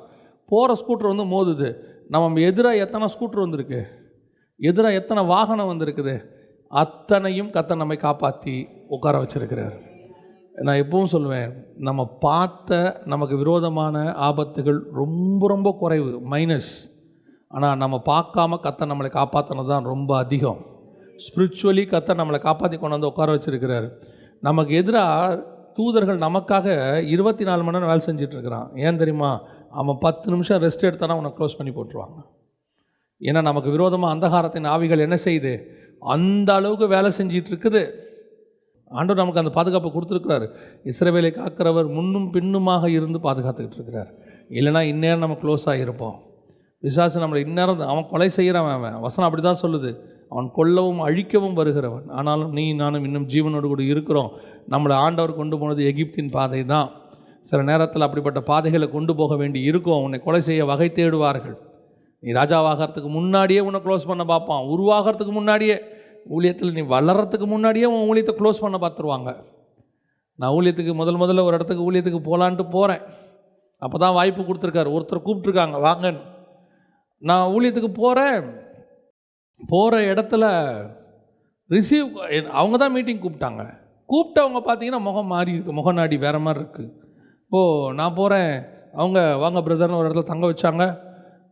போகிற ஸ்கூட்டர் வந்து மோதுது. நம்ம எதிராக எத்தனை ஸ்கூட்டர் வந்திருக்கு, எதிராக எத்தனை வாகனம் வந்திருக்குது. அத்தனையும் கர்த்தர் நம்மை காப்பாற்றி உட்கார வச்சிருக்கிறார். நான் எப்பவும் சொல்லுவேன், நம்ம பார்த்த நமக்கு விரோதமான ஆபத்துகள் ரொம்ப ரொம்ப குறைவு, மைனஸ். ஆனால் நம்ம பார்க்காம கர்த்தர் நம்மளை காப்பாற்றினது தான் ரொம்ப அதிகம். ஸ்பிரிச்சுவலி கர்த்தர் நம்மளை காப்பாற்றி கொண்டு வந்து உட்கார வச்சிருக்கிறார். நமக்கு எதிராக தூதர்கள் நமக்காக 24 மணி நேரம் வேலை செஞ்சிட்ருக்கிறான். ஏன் தெரியுமா? அவன் 10 நிமிஷம் ரெஸ்ட் எடுத்தானா அவனை க்ளோஸ் பண்ணி போட்டுருவாங்க. ஏன்னா நமக்கு விரோதமாக அந்தகாரத்தின் ஆவிகள் என்ன செய்யுது? அந்த அளவுக்கு வேலை செஞ்சிட்ருக்குது. ஆண்டவர் நமக்கு அந்த பாதுகாப்பை கொடுத்துருக்கிறாரு. இஸ்ரவேலை காக்கிறவர் முன்னும் பின்னுமாக இருந்து பாதுகாத்துக்கிட்டு இருக்கிறார். இல்லைனா இந்நேரம் நம்ம க்ளோஸ் ஆகியிருப்போம். பிசாசு நம்மளை இந்நேரம் அவன் கொலை செய்கிறவன். அவன் வசனம் அப்படி தான் சொல்லுது, அவன் கொல்லவும் அழிக்கவும் வருகிறவன். ஆனாலும் நீ நானும் இன்னும் ஜீவனோடு கூட இருக்கிறோம். நம்மளை ஆண்டவர் கொண்டு போனது எகிப்தின் பாதை தான். சில நேரத்தில் அப்படிப்பட்ட பாதைகளை கொண்டு போக வேண்டி இருக்கும். உன்னை கொலை செய்ய வகை தேடுவார்கள். நீ ராஜாவாகிறதுக்கு முன்னாடியே உன்னை க்ளோஸ் பண்ண பார்ப்பான். உருவாகிறதுக்கு முன்னாடியே, ஊழியத்தில் நீ வளர்கிறதுக்கு முன்னாடியே உன் ஊழியத்தை க்ளோஸ் பண்ண பார்த்துருவாங்க. நான் ஊழியத்துக்கு முதல்ல ஒரு இடத்துக்கு ஊழியத்துக்கு போகலான்ட்டு போகிறேன். அப்போ தான் வாய்ப்பு கொடுத்துருக்காரு. ஒருத்தர் கூப்பிட்ருக்காங்க வாங்கன்னு. நான் ஊழியத்துக்கு போகிற இடத்துல அவங்க தான் மீட்டிங் கூப்பிட்டவங்க பார்த்தீங்கன்னா முகம் மாறி இருக்குது, முகநாடி வேறு மாதிரி இருக்குது. இப்போது நான் போகிறேன், அவங்க வாங்க பிரதர்னு ஒரு இடத்துல தங்க வச்சாங்க.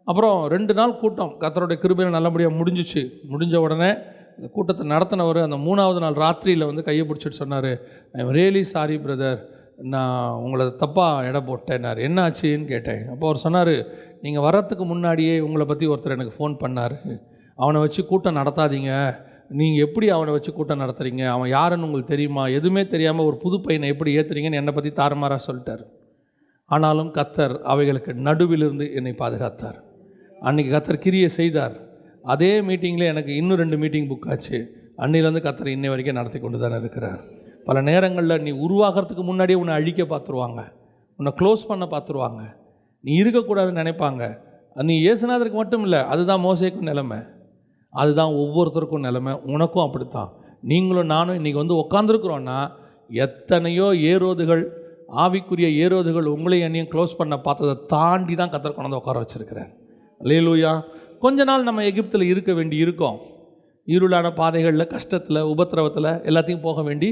அப்புறம் 2 நாள் கூட்டம் கர்த்தருடைய கிருபையில் நல்லபடியாக முடிஞ்சிச்சு. முடிஞ்ச உடனே இந்த கூட்டத்தை நடத்தினவர் அந்த 3வது நாள் ராத்திரியில் வந்து கையை பிடிச்சிட்டு சொன்னார், I am really sorry brother, நான் உங்களை தப்பாக எடை போட்டேன்னார். என்ன ஆச்சுன்னு கேட்டேன். அப்போ அவர் சொன்னார், நீங்கள் வர்றதுக்கு முன்னாடியே உங்களை பற்றி ஒருத்தர் எனக்கு ஃபோன் பண்ணார். அவனை வச்சு கூட்டம் நடத்தாதீங்க, நீங்கள் எப்படி அவனை வச்சு கூட்டம் நடத்துகிறீங்க, அவன் யாருன்னு உங்களுக்கு தெரியுமா, எதுவுமே தெரியாமல் ஒரு புது பையனை எப்படி ஏற்றுறீங்கன்னு என்னை பற்றி தாறுமாறாக சொல்லிட்டார். ஆனாலும் கர்த்தர் அவைகளுக்கு நடுவிலிருந்து என்னை பாதுகாத்தார். அன்றைக்கி கர்த்தர் கிரியை செய்தார். அதே மீட்டிங்கில் எனக்கு இன்னும் 2 மீட்டிங் புக் ஆச்சு. அன்னிலேருந்து கர்த்தர் இன்னை வரைக்கும் நடத்தி கொண்டு தானே இருக்கிறார். பல நேரங்களில் நீ உருவாகிறதுக்கு முன்னாடியே உன்னை அழிக்க பார்த்துருவாங்க, உன்னை க்ளோஸ் பண்ண பார்த்துருவாங்க, நீ இருக்கக்கூடாதுன்னு நினைப்பாங்க. நீ இயேசுநாதருக்கு மட்டும் இல்லை, அதுதான் மோசேக்கும் நிலைமை, அதுதான் ஒவ்வொருத்தருக்கும் நிலைமை, உனக்கும் அப்படித்தான். நீங்களும் நானும் இன்றைக்கி வந்து உட்காந்துருக்குறோன்னா எத்தனையோ ஏரோதுகள், ஆவிக்குரிய ஏரோதுகள் உங்களையும் என்னையும் க்ளோஸ் பண்ண பார்த்ததை தாண்டி தான் கர்த்தர் கொண்டு வந்து உட்கார வச்சுருக்கிறேன். அல்லேலூயா. கொஞ்ச நாள் நம்ம எகிப்தில் இருக்க வேண்டி இருக்கும். இருளான பாதைகளில், கஷ்டத்தில், உபத்திரவத்தில் எல்லாத்தையும் போக வேண்டி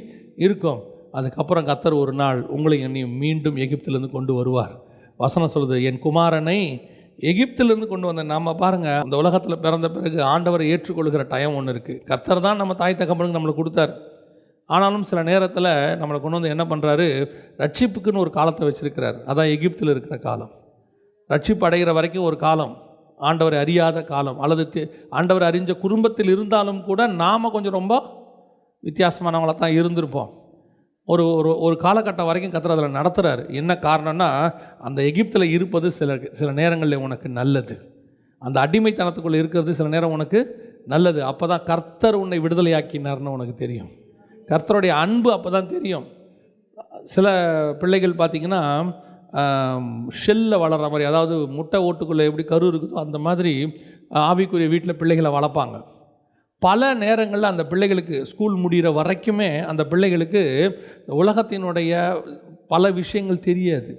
இருக்கும். அதுக்கப்புறம் கர்த்தர் ஒரு நாள் உங்களையும் என்னையும் மீண்டும் எகிப்திலேருந்து கொண்டு வருவார். வசனம் சொல்லுது, என் குமாரனை எகிப்திலேருந்து கொண்டு வந்தேன். நாம் பாருங்கள், அந்த உலகத்தில் பிறந்த பிறகு ஆண்டவரை ஏற்றுக்கொள்கிற டைம் ஒன்று இருக்குது. கர்த்தர் தான் நம்ம தாய் தகப்பனுக்கு நம்மளுக்கு கொடுத்தார். ஆனாலும் சில நேரத்தில் நம்மளை கொண்டு வந்து என்ன பண்ணுறாரு, ரட்சிப்புக்குன்னு ஒரு காலத்தை வச்சுருக்கிறார். அதான் எகிப்தில் இருக்கிற காலம். ரட்சிப்பு அடைகிற வரைக்கும் ஒரு காலம், ஆண்டவரை அறியாத காலம், அல்லது ஆண்டவரை அறிஞ்ச குடும்பத்தில் இருந்தாலும் கூட நாம் கொஞ்சம் ரொம்ப வித்தியாசமானவங்கள தான் இருந்திருப்போம். ஒரு ஒரு ஒரு காலகட்டம் வரைக்கும் கர்த்தர் அதில் நடத்துகிறார். என்ன காரணம்னா, அந்த எகிப்தில் இருப்பது சில நேரங்களில் உனக்கு நல்லது. அந்த அடிமைத்தனத்துக்குள்ளே இருக்கிறது சில நேரம் உனக்கு நல்லது. அப்போ தான் கர்த்தர் உன்னை விடுதலையாக்கினார்னு உனக்கு தெரியும். கர்த்தருடைய அன்பு அப்போ தான் தெரியும். சில பிள்ளைகள் பார்த்திங்கன்னா ஷெல்லில் வளர்கிற மாதிரி, அதாவது முட்டை ஓட்டுக்குள்ளே எப்படி கரு இருக்குதோ அந்த மாதிரி ஆவிக்குரிய வீட்டில் பிள்ளைகளை வளர்ப்பாங்க. பல நேரங்களில் அந்த பிள்ளைகளுக்கு ஸ்கூல் முடிகிற வரைக்குமே அந்த பிள்ளைகளுக்கு உலகத்தினுடைய பல விஷயங்கள் தெரியாது.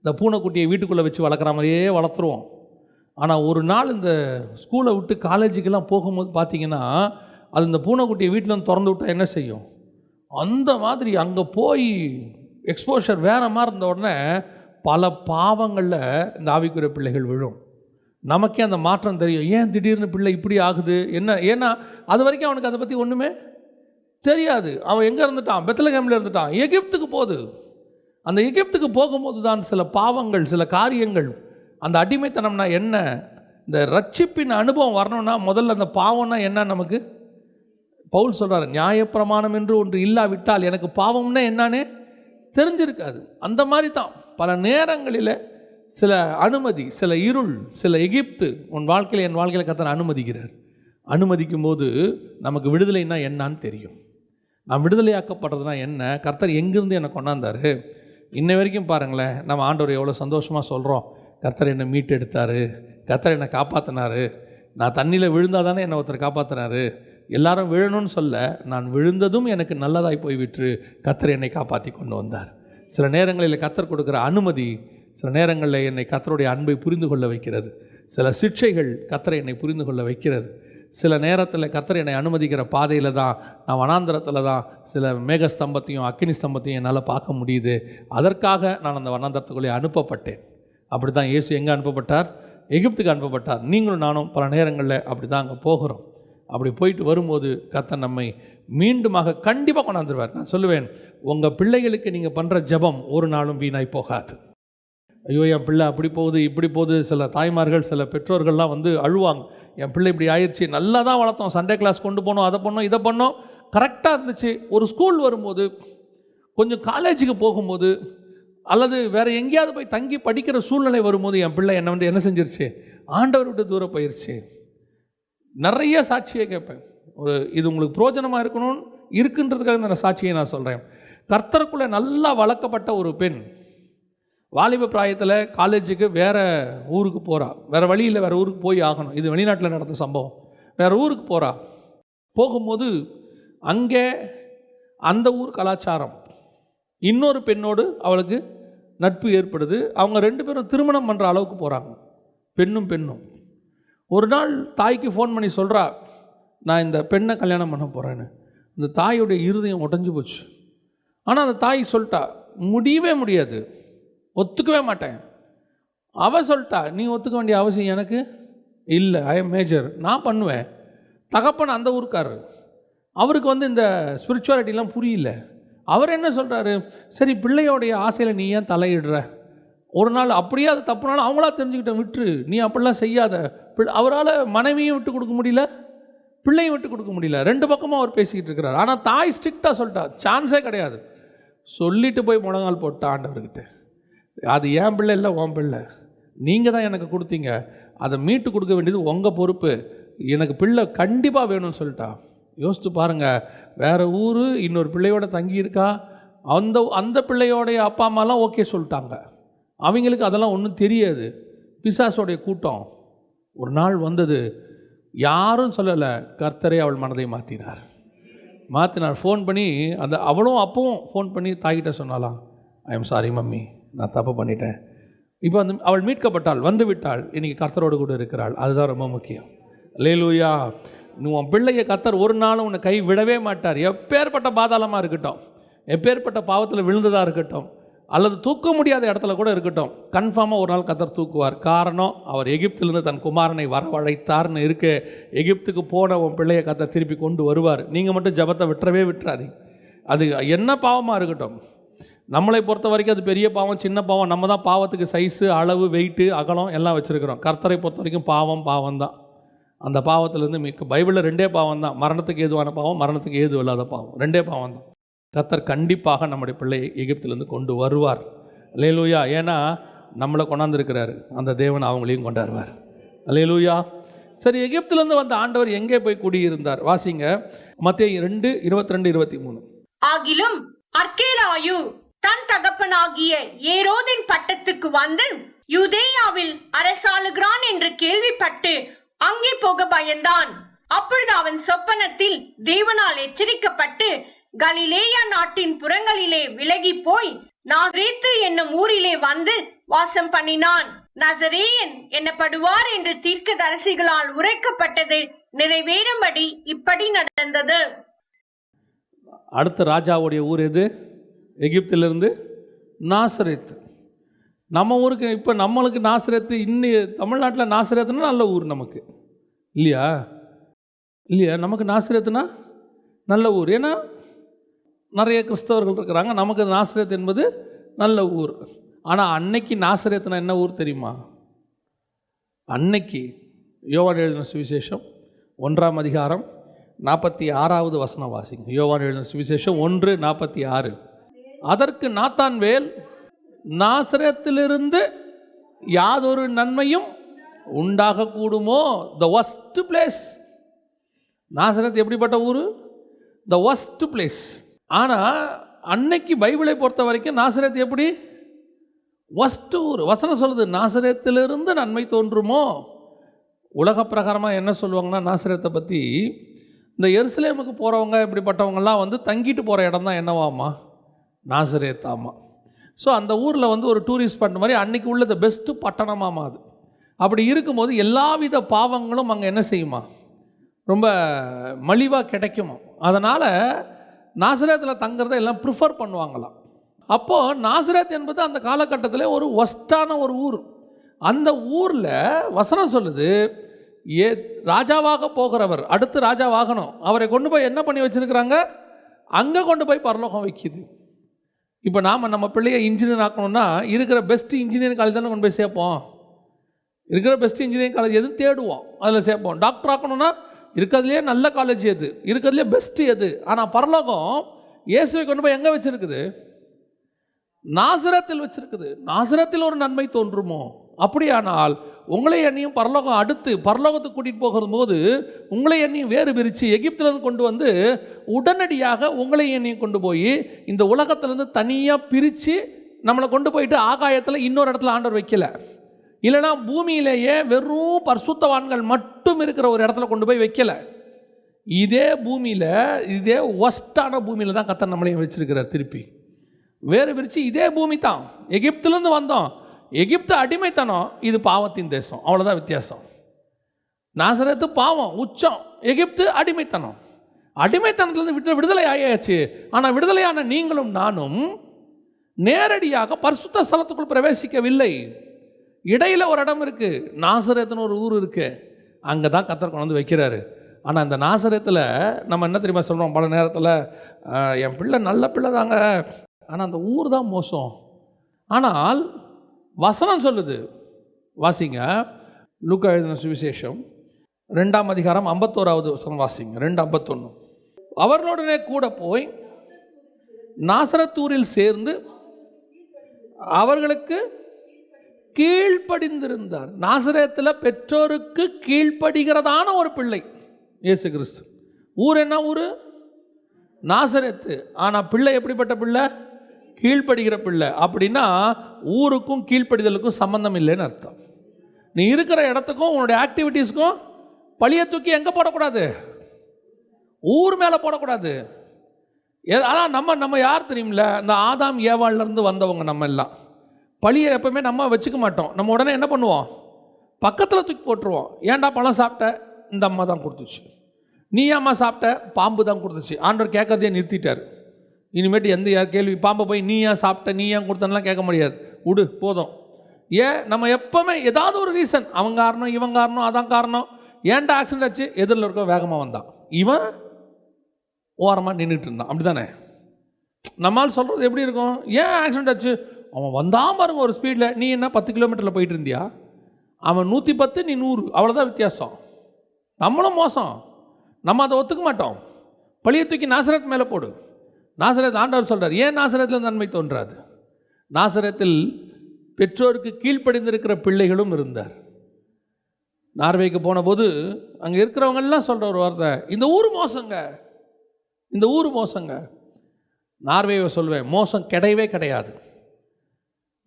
இந்த பூனைக்குட்டியை வீட்டுக்குள்ளே வச்சு வளர்க்குற மாதிரியே வளர்த்துருவோம். ஆனால் ஒரு நாள் இந்த ஸ்கூலை விட்டு காலேஜுக்கெல்லாம் போகும்போது பார்த்திங்கன்னா, அது இந்த பூனைக்குட்டியை வீட்டில் வந்து திறந்து விட்டால் என்ன செய்யும், அந்த மாதிரி அங்கே போய் எக்ஸ்போஷர் வேறு மாதிரி இருந்த உடனே பல பாவங்களில் இந்த ஆவிக்குரிய பிள்ளைகள் விழும். நமக்கே அந்த மாற்றம் தெரியும். ஏன் திடீர்னு பிள்ளை இப்படி ஆகுது, என்ன? ஏன்னா அது வரைக்கும் அவனுக்கு அதை பற்றி ஒன்றுமே தெரியாது. அவன் எங்கே இருந்துட்டான்? பெத்லகேமில் இருந்துட்டான். எகிப்துக்கு போகுது. அந்த எகிப்துக்கு போகும்போது தான் சில பாவங்கள், சில காரியங்கள், அந்த அடிமைத்தனம்னா என்ன, இந்த ரட்சிப்பின் அனுபவம் வரணும்னா முதல்ல அந்த பாவம்னா என்ன நமக்கு பவுல் சொல்கிறார், நியாயப்பிரமாணம் என்று ஒன்று இல்லாவிட்டால் எனக்கு பாவம்னா என்னன்னே தெரிஞ்சிருக்காது. அந்த மாதிரி தான் பல நேரங்களில் சில அனுமதி, சில இருள், சில எகிப்து உன் வாழ்க்கையில், என் வாழ்க்கையில் கர்த்தர் அனுமதிக்கிறார். அனுமதிக்கும் போது நமக்கு விடுதலைன்னா என்னான்னு தெரியும். நான் விடுதலையாக்கப்படுறதுனா என்ன, கர்த்தர் எங்கேருந்து என்னை கொண்டாந்தார். இன்ன வரைக்கும் பாருங்களேன், நம்ம ஆண்டவர் எவ்வளோ சந்தோஷமாக சொல்கிறோம், கர்த்தர் என்னை மீட்டெடுத்தார், கர்த்தர் என்னை காப்பாற்றினார். நான் தண்ணியில் விழுந்தால் தானே என்னை ஒருத்தர் காப்பாற்றினார். எல்லாரும் விழணும்னு சொல்ல, நான் விழுந்ததும் எனக்கு நல்லதாய் போய்விட்டு கர்த்தர் என்னை காப்பாற்றி கொண்டு வந்தார். சில நேரங்களில் கர்த்தர் கொடுக்குற அனுமதி சில நேரங்களில் என்னை கர்த்தருடைய அன்பை புரிந்து கொள்ள வைக்கிறது. சில சிக்ஷைகள் கர்த்தரை என்னை புரிந்து கொள்ள வைக்கிறது. சில நேரத்தில் கர்த்தர் என்னை அனுமதிக்கிற பாதையில் தான், நான் வனாந்தரத்தில் தான் சில மேகஸ்தம்பத்தையும் அக்கினி ஸ்தம்பத்தையும் என்னால் பார்க்க முடியுது. அதற்காக நான் அந்த வனாந்தரத்துக்குள்ளே அனுப்பப்பட்டேன். அப்படி தான் இயேசு எங்கே அனுப்பப்பட்டார்? எகிப்துக்கு அனுப்பப்பட்டார். நீங்களும் நானும் பல நேரங்களில் அப்படி தான் அங்கே போகிறோம். அப்படி போயிட்டு வரும்போது கர்த்தர் நம்மை மீண்டுமாக கண்டிப்பாக கொண்டாந்துருவார். நான் சொல்லுவேன், உங்கள் பிள்ளைகளுக்கு நீங்கள் பண்ணுற ஜெபம் ஒரு நாளும் வீணாய் போகாது. ஐயோ என் பிள்ளை அப்படி போகுது இப்படி போகுது. சில தாய்மார்கள், சில பெற்றோர்கள்லாம் வந்து அழுவாங்க, என் பிள்ளை இப்படி ஆயிடுச்சு, நல்லா தான் வளர்த்தோம், சண்டே கிளாஸ் கொண்டு போனோம், அதை பண்ணோம், இதை பண்ணோம், கரெக்டாக இருந்துச்சு. ஒரு ஸ்கூல் வரும்போது, கொஞ்சம் காலேஜுக்கு போகும்போது, அல்லது வேறு எங்கேயாவது போய் தங்கி படிக்கிற சூழ்நிலை வரும்போது என் பிள்ளை என்னை வந்து என்ன செஞ்சிருச்சு, ஆண்டவர் விட்டு தூரம் போயிடுச்சு. நிறைய சாட்சியை கேட்பேன். இது உங்களுக்கு பிரோஜனமாக இருக்குன்றதுக்காக இந்த சாட்சியை நான் சொல்கிறேன். கர்த்தருக்குள்ளே நல்லா வளர்க்கப்பட்ட ஒரு பெண் வாலிப பிராயத்தில் காலேஜுக்கு வேறு ஊருக்கு போகிறா. வேறு வழியில் வேறு ஊருக்கு போய் ஆகணும். இது வெளிநாட்டில் நடந்த சம்பவம். வேறு ஊருக்கு போகிறா. போகும்போது அங்கே அந்த ஊர் கலாச்சாரம், இன்னொரு பெண்ணோடு அவளுக்கு நட்பு ஏற்படுது. அவங்க 2 பேரும் திருமணம் பண்ணுற அளவுக்கு போகிறாங்க, பெண்ணும். ஒரு நாள் தாய்க்கு ஃபோன் பண்ணி சொல்கிறா, நான் இந்த பெண்ணை கல்யாணம் பண்ண போகிறேன்னு. அந்த தாயுடைய இருதயம் உடைஞ்சு போச்சு. ஆனால் அந்த தாய் சொல்லிட்டா, முடியவே முடியாது, ஒத்துக்கவே மாட்டேன். அவள் சொல்லிட்டா, நீ ஒத்துக்க வேண்டிய அவசியம் எனக்கு இல்லை, ஐ எம் மேஜர், நான் பண்ணுவேன். தகப்பன் அந்த ஊருக்காரர், அவருக்கு வந்து இந்த ஸ்பிரிச்சுவாலிட்டிலாம் புரியல. அவர் என்ன சொல்கிறாரு, சரி பிள்ளையோடைய ஆசையில் நீ ஏன் தலையிடுற, ஒரு நாள் அப்படியே அது தப்புனாலும் அவங்களா தெரிஞ்சுக்கிட்ட, விட்டுரு, நீ அப்படிலாம் செய்யாத. அவரால் மனைவியும் விட்டு கொடுக்க முடியல, பிள்ளையும் விட்டு கொடுக்க முடியல. 2 பக்கமும் அவர் பேசிக்கிட்டு இருக்கிறார். ஆனால் தாய் ஸ்ட்ரிக்டாக சொல்லிட்டா, சான்ஸே கிடையாது. சொல்லிட்டு போய் முழங்கால் போட்டா ஆண்டவர்கிட்ட, அது என் பிள்ளை இல்லை, உன் பிள்ளை, நீங்கள் தான் எனக்கு கொடுத்தீங்க, அதை மீட்டு கொடுக்க வேண்டியது உங்கள் பொறுப்பு, எனக்கு பிள்ளை கண்டிப்பாக வேணும்னு சொல்லிட்டா. யோசித்து பாருங்கள், வேறு ஊர், இன்னொரு பிள்ளையோட தங்கியிருக்கா. அந்த பிள்ளையோடைய அப்பா அம்மாலாம் ஓகே சொல்லிட்டாங்க. அவங்களுக்கு அதெல்லாம் ஒன்றும் தெரியாது. பிசாசோடைய கூட்டம். ஒரு நாள் வந்தது, யாரும் சொல்லலை, கர்த்தரே அவள் மனதை மாற்றினார். மாற்றினார். ஃபோன் பண்ணி அவளும் அப்பவும் ஃபோன் பண்ணி தாய்கிட்ட சொன்னாலாம், ஐ எம் சாரி மம்மி, நான் தப்பு பண்ணிட்டேன். இப்போ அவள் மீட்கப்பட்டாள், வந்து விட்டாள், இன்றைக்கி கர்த்தரோடு கூட இருக்கிறாள். அதுதான் ரொம்ப முக்கியம். அல்லேலூயா. உன் பிள்ளையை கர்த்தர் ஒரு நாளும் உன்னை கை விடவே மாட்டார். எப்பேற்பட்ட பாதாளமாக இருக்கட்டும், எப்பேற்பட்ட பாவத்தில் விழுந்ததாக இருக்கட்டும், அல்லது தூக்க முடியாத இடத்துல கூட இருக்கட்டும், கன்ஃபார்மாக ஒரு நாள் கர்த்தர் தூக்குவார். காரணம், அவர் எகிப்திலிருந்து தன் குமாரனை வரவழைத்தார்னு இருக்கு. எகிப்துக்கு போன உன் பிள்ளையை கர்த்தர் திருப்பி கொண்டு வருவார். நீங்கள் மட்டும் ஜபத்தை விட்டுறாதீங்க. அது என்ன பாவமாக இருக்கட்டும், நம்மளை பொறுத்த வரைக்கும் அது பெரிய பாவம் சின்ன பாவம், நம்ம தான் பாவத்துக்கு சைஸு அளவு வெயிட்டு அகலம் எல்லாம் வச்சுருக்கிறோம். கர்த்தரை பொறுத்த வரைக்கும் பாவம் தான். அந்த பாவத்திலேருந்து பைபிளில் 2 பாவம் தான், மரணத்துக்கு ஏதுவான பாவம், மரணத்துக்கு ஏது இல்லாத பாவம், 2 பாவம் தான். கர்த்தர் கண்டிப்பாக நம்முடைய பிள்ளையை எகிப்திலேருந்து கொண்டு வருவார். அல்லேலூயா. ஏன்னா நம்மளை கொண்டாந்துருக்கிறாரு, அந்த தேவன் அவங்களையும் கொண்டாடுவார். அல்லேலூயா. சரி, எகிப்திலேருந்து வந்த ஆண்டவர் எங்கே போய் குடியிருந்தார்? வாசிங்க, மத்தேயு 2:22-23. ஆகிலும் அர்க்கேலாயு தன் தகப்பனாகிய ஏரோதின் பட்டத்துக்கு வந்து யூதேயாவில் அரசாளுகிறான் என்று கேள்விப்பட்டு அங்கே போக பயந்தான். அப்பொழுது அவன் சொப்பனத்தில் தேவனால் எச்சரிக்கப்பட்டு கலிலேயா நாட்டின் புறங்களிலே விலகி போய் நாசரேத்து என்னும் ஊரிலே வந்து வாசம் பண்ணினான். நசரேயன் என்னப்படுவார் என்று தீர்க்கதரிசிகளால் உரைக்கப்பட்டது நிறைவேறும்படி இப்படி நடந்தது. அடுத்த ராஜாவுடைய ஊர் எது? எகிப்திலிருந்து நாசரேத்து. நம்ம ஊருக்கு இப்போ நம்மளுக்கு நாசரேத்து, இன்னும் தமிழ்நாட்டில் நாசரேத்துனா நல்ல ஊர் நமக்கு, இல்லையா? நமக்கு நாசரேத்துனா நல்ல ஊர். ஏன்னா நிறைய கிறிஸ்தவர்கள் இருக்கிறாங்க. நமக்கு நாசரேத் என்பது நல்ல ஊர். ஆனால் அன்னைக்கு நாசரேத்துனா என்ன ஊர் தெரியுமா? அன்னைக்கு யோவான் எழுதின சுவிசேஷம் 1ஆம் அதிகாரம் 46வது வசனம் வாசிங்க. யோவான் எழுதின சுவிசேஷம் 1:46. அதற்கு நாத்தான்வேல், நாசரேத்திலிருந்து யாதொரு நன்மையும் உண்டாகக்கூடுமோ? The worst place. நாசரேத் எப்படிப்பட்ட ஊர்? The worst place. ஆனால் அன்னைக்கு பைபிளை பொறுத்த வரைக்கும் நாசரேத் எப்படி? ஒஸ்ட் ஊர். வசனம் சொல்லுது, நாசரேத்திலிருந்து நன்மை தோன்றுமோ. உலக பிரகாரமாக என்ன சொல்லுவாங்கன்னா நாசரேத்தை பற்றி, இந்த எருசலேமுக்கு போகிறவங்க இப்படிப்பட்டவங்கெல்லாம் வந்து தங்கிட்டு போகிற இடம் தான் என்னவாமா? நாசரேத்தாமா. ஸோ அந்த ஊரில் வந்து ஒரு டூரிஸ்ட் ஸ்பாட் மாதிரி அன்றைக்கி உள்ளது பெஸ்ட்டு பட்டணமாமா அது. அப்படி இருக்கும்போது எல்லாவித பாவங்களும் அங்கே என்ன செய்யுமா? ரொம்ப மலிவாக கிடைக்குமா. அதனால் நாசரேத்தில் தங்கிறத எல்லாம் ப்ரிஃபர் பண்ணுவாங்களாம். அப்போது நாசரேத் என்பது அந்த காலகட்டத்தில் ஒரு ஒஸ்டான ஒரு ஊர். அந்த ஊரில் வசனம் சொல்லுது, ராஜாவாக போகிறவர், அடுத்து ராஜாவாகணும், அவரை கொண்டு போய் என்ன பண்ணி வச்சுருக்கிறாங்க? அங்கே கொண்டு போய் பரலோகம் வைக்கிது. இப்போ நம்ம பிள்ளையை இன்ஜினியர் ஆக்கணும்னா இருக்கிற பெஸ்ட்டு இன்ஜினியரிங் காலேஜ் தானே கொண்டு போய் சேர்ப்போம். இருக்கிற பெஸ்ட்டு இன்ஜினியரிங் காலேஜ் எது தேடுவோம், அதில் சேர்ப்போம். டாக்டர் ஆக்கணும்னா இருக்கிறதுலே நல்ல காலேஜ் எது, இருக்கிறதுலே பெஸ்ட்டு எது. ஆனால் பரலோகம் இயேசுவை கொண்டு போய் எங்கே வச்சுருக்குது? நாசரத்தில் வச்சுருக்குது. நாசரத்தில் ஒரு நன்மை தோன்றுமோ? அப்படியானால் உங்களை எண்ணியும் பரலோகம் அடுத்து பரலோகத்துக்கு கூட்டிகிட்டு போகிற போது உங்களை எண்ணியும் வேறு பிரித்து எகிப்திலேருந்து கொண்டு வந்து உடனடியாக உங்களை எண்ணியும் கொண்டு போய் இந்த உலகத்திலேருந்து தனியாக பிரித்து நம்மளை கொண்டு போயிட்டு ஆகாயத்தில் இன்னொரு இடத்துல ஆண்டவர் வைக்கலை. இல்லைனா பூமியிலேயே வெறும் பரிசுத்தவான்கள் மட்டும் இருக்கிற ஒரு இடத்துல கொண்டு போய் வைக்கலை. இதே பூமியில், இதே ஒஸ்டான பூமியில் தான் கர்த்தர் நம்மளையும் வச்சிருக்கிறார். திருப்பி வேறு பிரித்து இதே பூமி தான். எகிப்திலேருந்து வந்தோம், எகிப்து அடிமைத்தனம், இது பாவத்தின் தேசம், அவ்வளோதான் வித்தியாசம். நாசரேத்து பாவம் உச்சம், எகிப்து அடிமைத்தனம். அடிமைத்தனத்துலேருந்து விடுதலை ஆயாச்சு. ஆனால் விடுதலையான நீங்களும் நானும் நேரடியாக பரிசுத்த ஸ்தலத்துக்குள் பிரவேசிக்கவில்லை. இடையில் ஒரு இடம் இருக்குது, நாசரேத்துன்னு ஒரு ஊர் இருக்குது, அங்கே தான் கர்த்தர் கொண்டு வந்து வைக்கிறாரு. ஆனால் அந்த நாசரேத்தில் நம்ம என்ன தெரியுமா சொல்கிறோம்? பல நேரத்தில் என் பிள்ளை நல்ல பிள்ளை தாங்க, ஆனால் அந்த ஊர் தான் மோசம். ஆனால் வசனம் சொல்லுது, வாசிங்க, லூக்கா எழுதின சுவிசேஷம் 2ஆம் அதிகாரம் 51வது வசனம் வாசிங்க. 2:51. அவர்களுடனே கூட போய் நாசரத்தூரில் சேர்ந்து அவர்களுக்கு கீழ்ப்படிந்திருந்தார். நாசரேத்தில் பெற்றோருக்கு கீழ்ப்படுகிறதான ஒரு பிள்ளை இயேசு கிறிஸ்து. ஊர் என்ன ஊர்? நாசரேத்து. ஆனால் பிள்ளை எப்படிப்பட்ட பிள்ளை? கீழ்ப்படுகிற பிள்ளை. அப்படின்னா ஊருக்கும் கீழ்ப்படிதலுக்கும் சம்பந்தம் இல்லைன்னு அர்த்தம். நீ இருக்கிற இடத்துக்கும் உன்னுடைய ஆக்டிவிட்டீஸ்க்கும் பழியை தூக்கி எங்கே போடக்கூடாது? ஊர் மேலே போடக்கூடாது. ஆனால் நம்ம யார் தெரியுமில்ல, இந்த ஆதாம் ஏவாள்லேருந்து வந்தவங்க நம்ம எல்லாம். பழியை எப்பவுமே நம்ம வச்சுக்க மாட்டோம். நம்ம உடனே என்ன பண்ணுவோம், பக்கத்தில் தூக்கி போட்டுருவோம். ஏன்டா பழம் சாப்பிட்ட, இந்த அம்மா தான் கொடுத்துச்சு. நீ அம்மா சாப்பிட்ட, பாம்பு தான் கொடுத்துச்சு. ஆண்டவர் கேட்கறதே நிறுத்திட்டார். இனிமேட்டு எந்த கேள்வி, பாம்பை போய் நீ ஏன் சாப்பிட்ட, நீ ஏன் கொடுத்தனெலாம் கேட்க முடியாது. விடு போதும். ஏன் நம்ம எப்போவுமே ஏதாவது ஒரு ரீசன், அவன் காரணம் இவன் காரணம் அதான் காரணம். ஏன்டா ஆக்சிடென்ட் ஆச்சு, எதிரில் இருக்க வேகமாக வந்தான், இவன் ஓரமாக நின்றுட்டு இருந்தான். அப்படி தானே நம்மால் சொல்கிறது எப்படி இருக்கும்? ஏன் ஆக்சிடென்ட் ஆச்சு, அவன் வந்தான் பாருங்க ஒரு ஸ்பீடில், நீ என்ன 10 கிலோமீட்டரில் போயிட்டு இருந்தியா, அவன் 110 நீ 100, அவ்வளோதான் வித்தியாசம். நம்மளும் மோசம், நம்ம அதை ஒத்துக்க மாட்டோம். பழியை தூக்கி நாசரத் மேலே போடு. நாசரத் ஆண்டவர் சொல்கிறார், ஏன் நாசரத்தில் நன்மை தோன்றாது? நாசரத்தில் பெற்றோருக்கு கீழ்ப்படிந்திருக்கிற பிள்ளைகளும் இருந்தார். நார்வேக்கு போன போது அங்கே இருக்கிறவங்கெல்லாம் சொல்கிற ஒரு வார்த்தை, இந்த ஊர் மோசங்க, இந்த ஊர் மோசங்க. நார்வேவை சொல்வேன், மோசம் கிடையவே கிடையாது.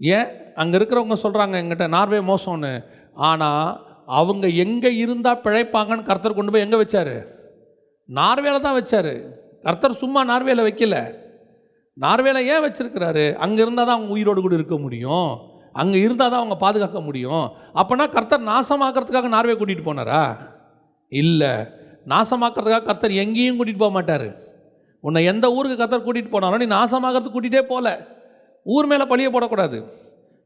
ஏன் அங்கே இருக்கிறவங்க சொல்கிறாங்க எங்கிட்ட நார்வே மோசம்னு, ஆனால் அவங்க எங்கே இருந்தால் பிழைப்பாங்கன்னு கர்த்தர் கொண்டு போய் எங்கே வச்சார்? நார்வேல தான் வச்சார். கர்த்தர் சும்மா நார்வேல வைக்கல. நார்வேல ஏன் வச்சிருக்கிறாரு? அங்கே இருந்தால் தான் அவங்க உயிரோடு கூட இருக்க முடியும், அங்கே இருந்தால் தான் அவங்க பாதுகாக்க முடியும். அப்போனா கர்த்தர் நாசமாக்கிறதுக்காக நார்வே கூட்டிகிட்டு போனாரா? இல்லை, நாசமாக்கிறதுக்காக கர்த்தர் எங்கேயும் கூட்டிகிட்டு போக மாட்டார். உன்னை எந்த ஊருக்கு கர்த்தர் கூட்டிகிட்டு போனாலும் நீ நாசமாக்கிறதுக்கு கூட்டிகிட்டே போகல. ஊர் மேலே பழிய போடக்கூடாது.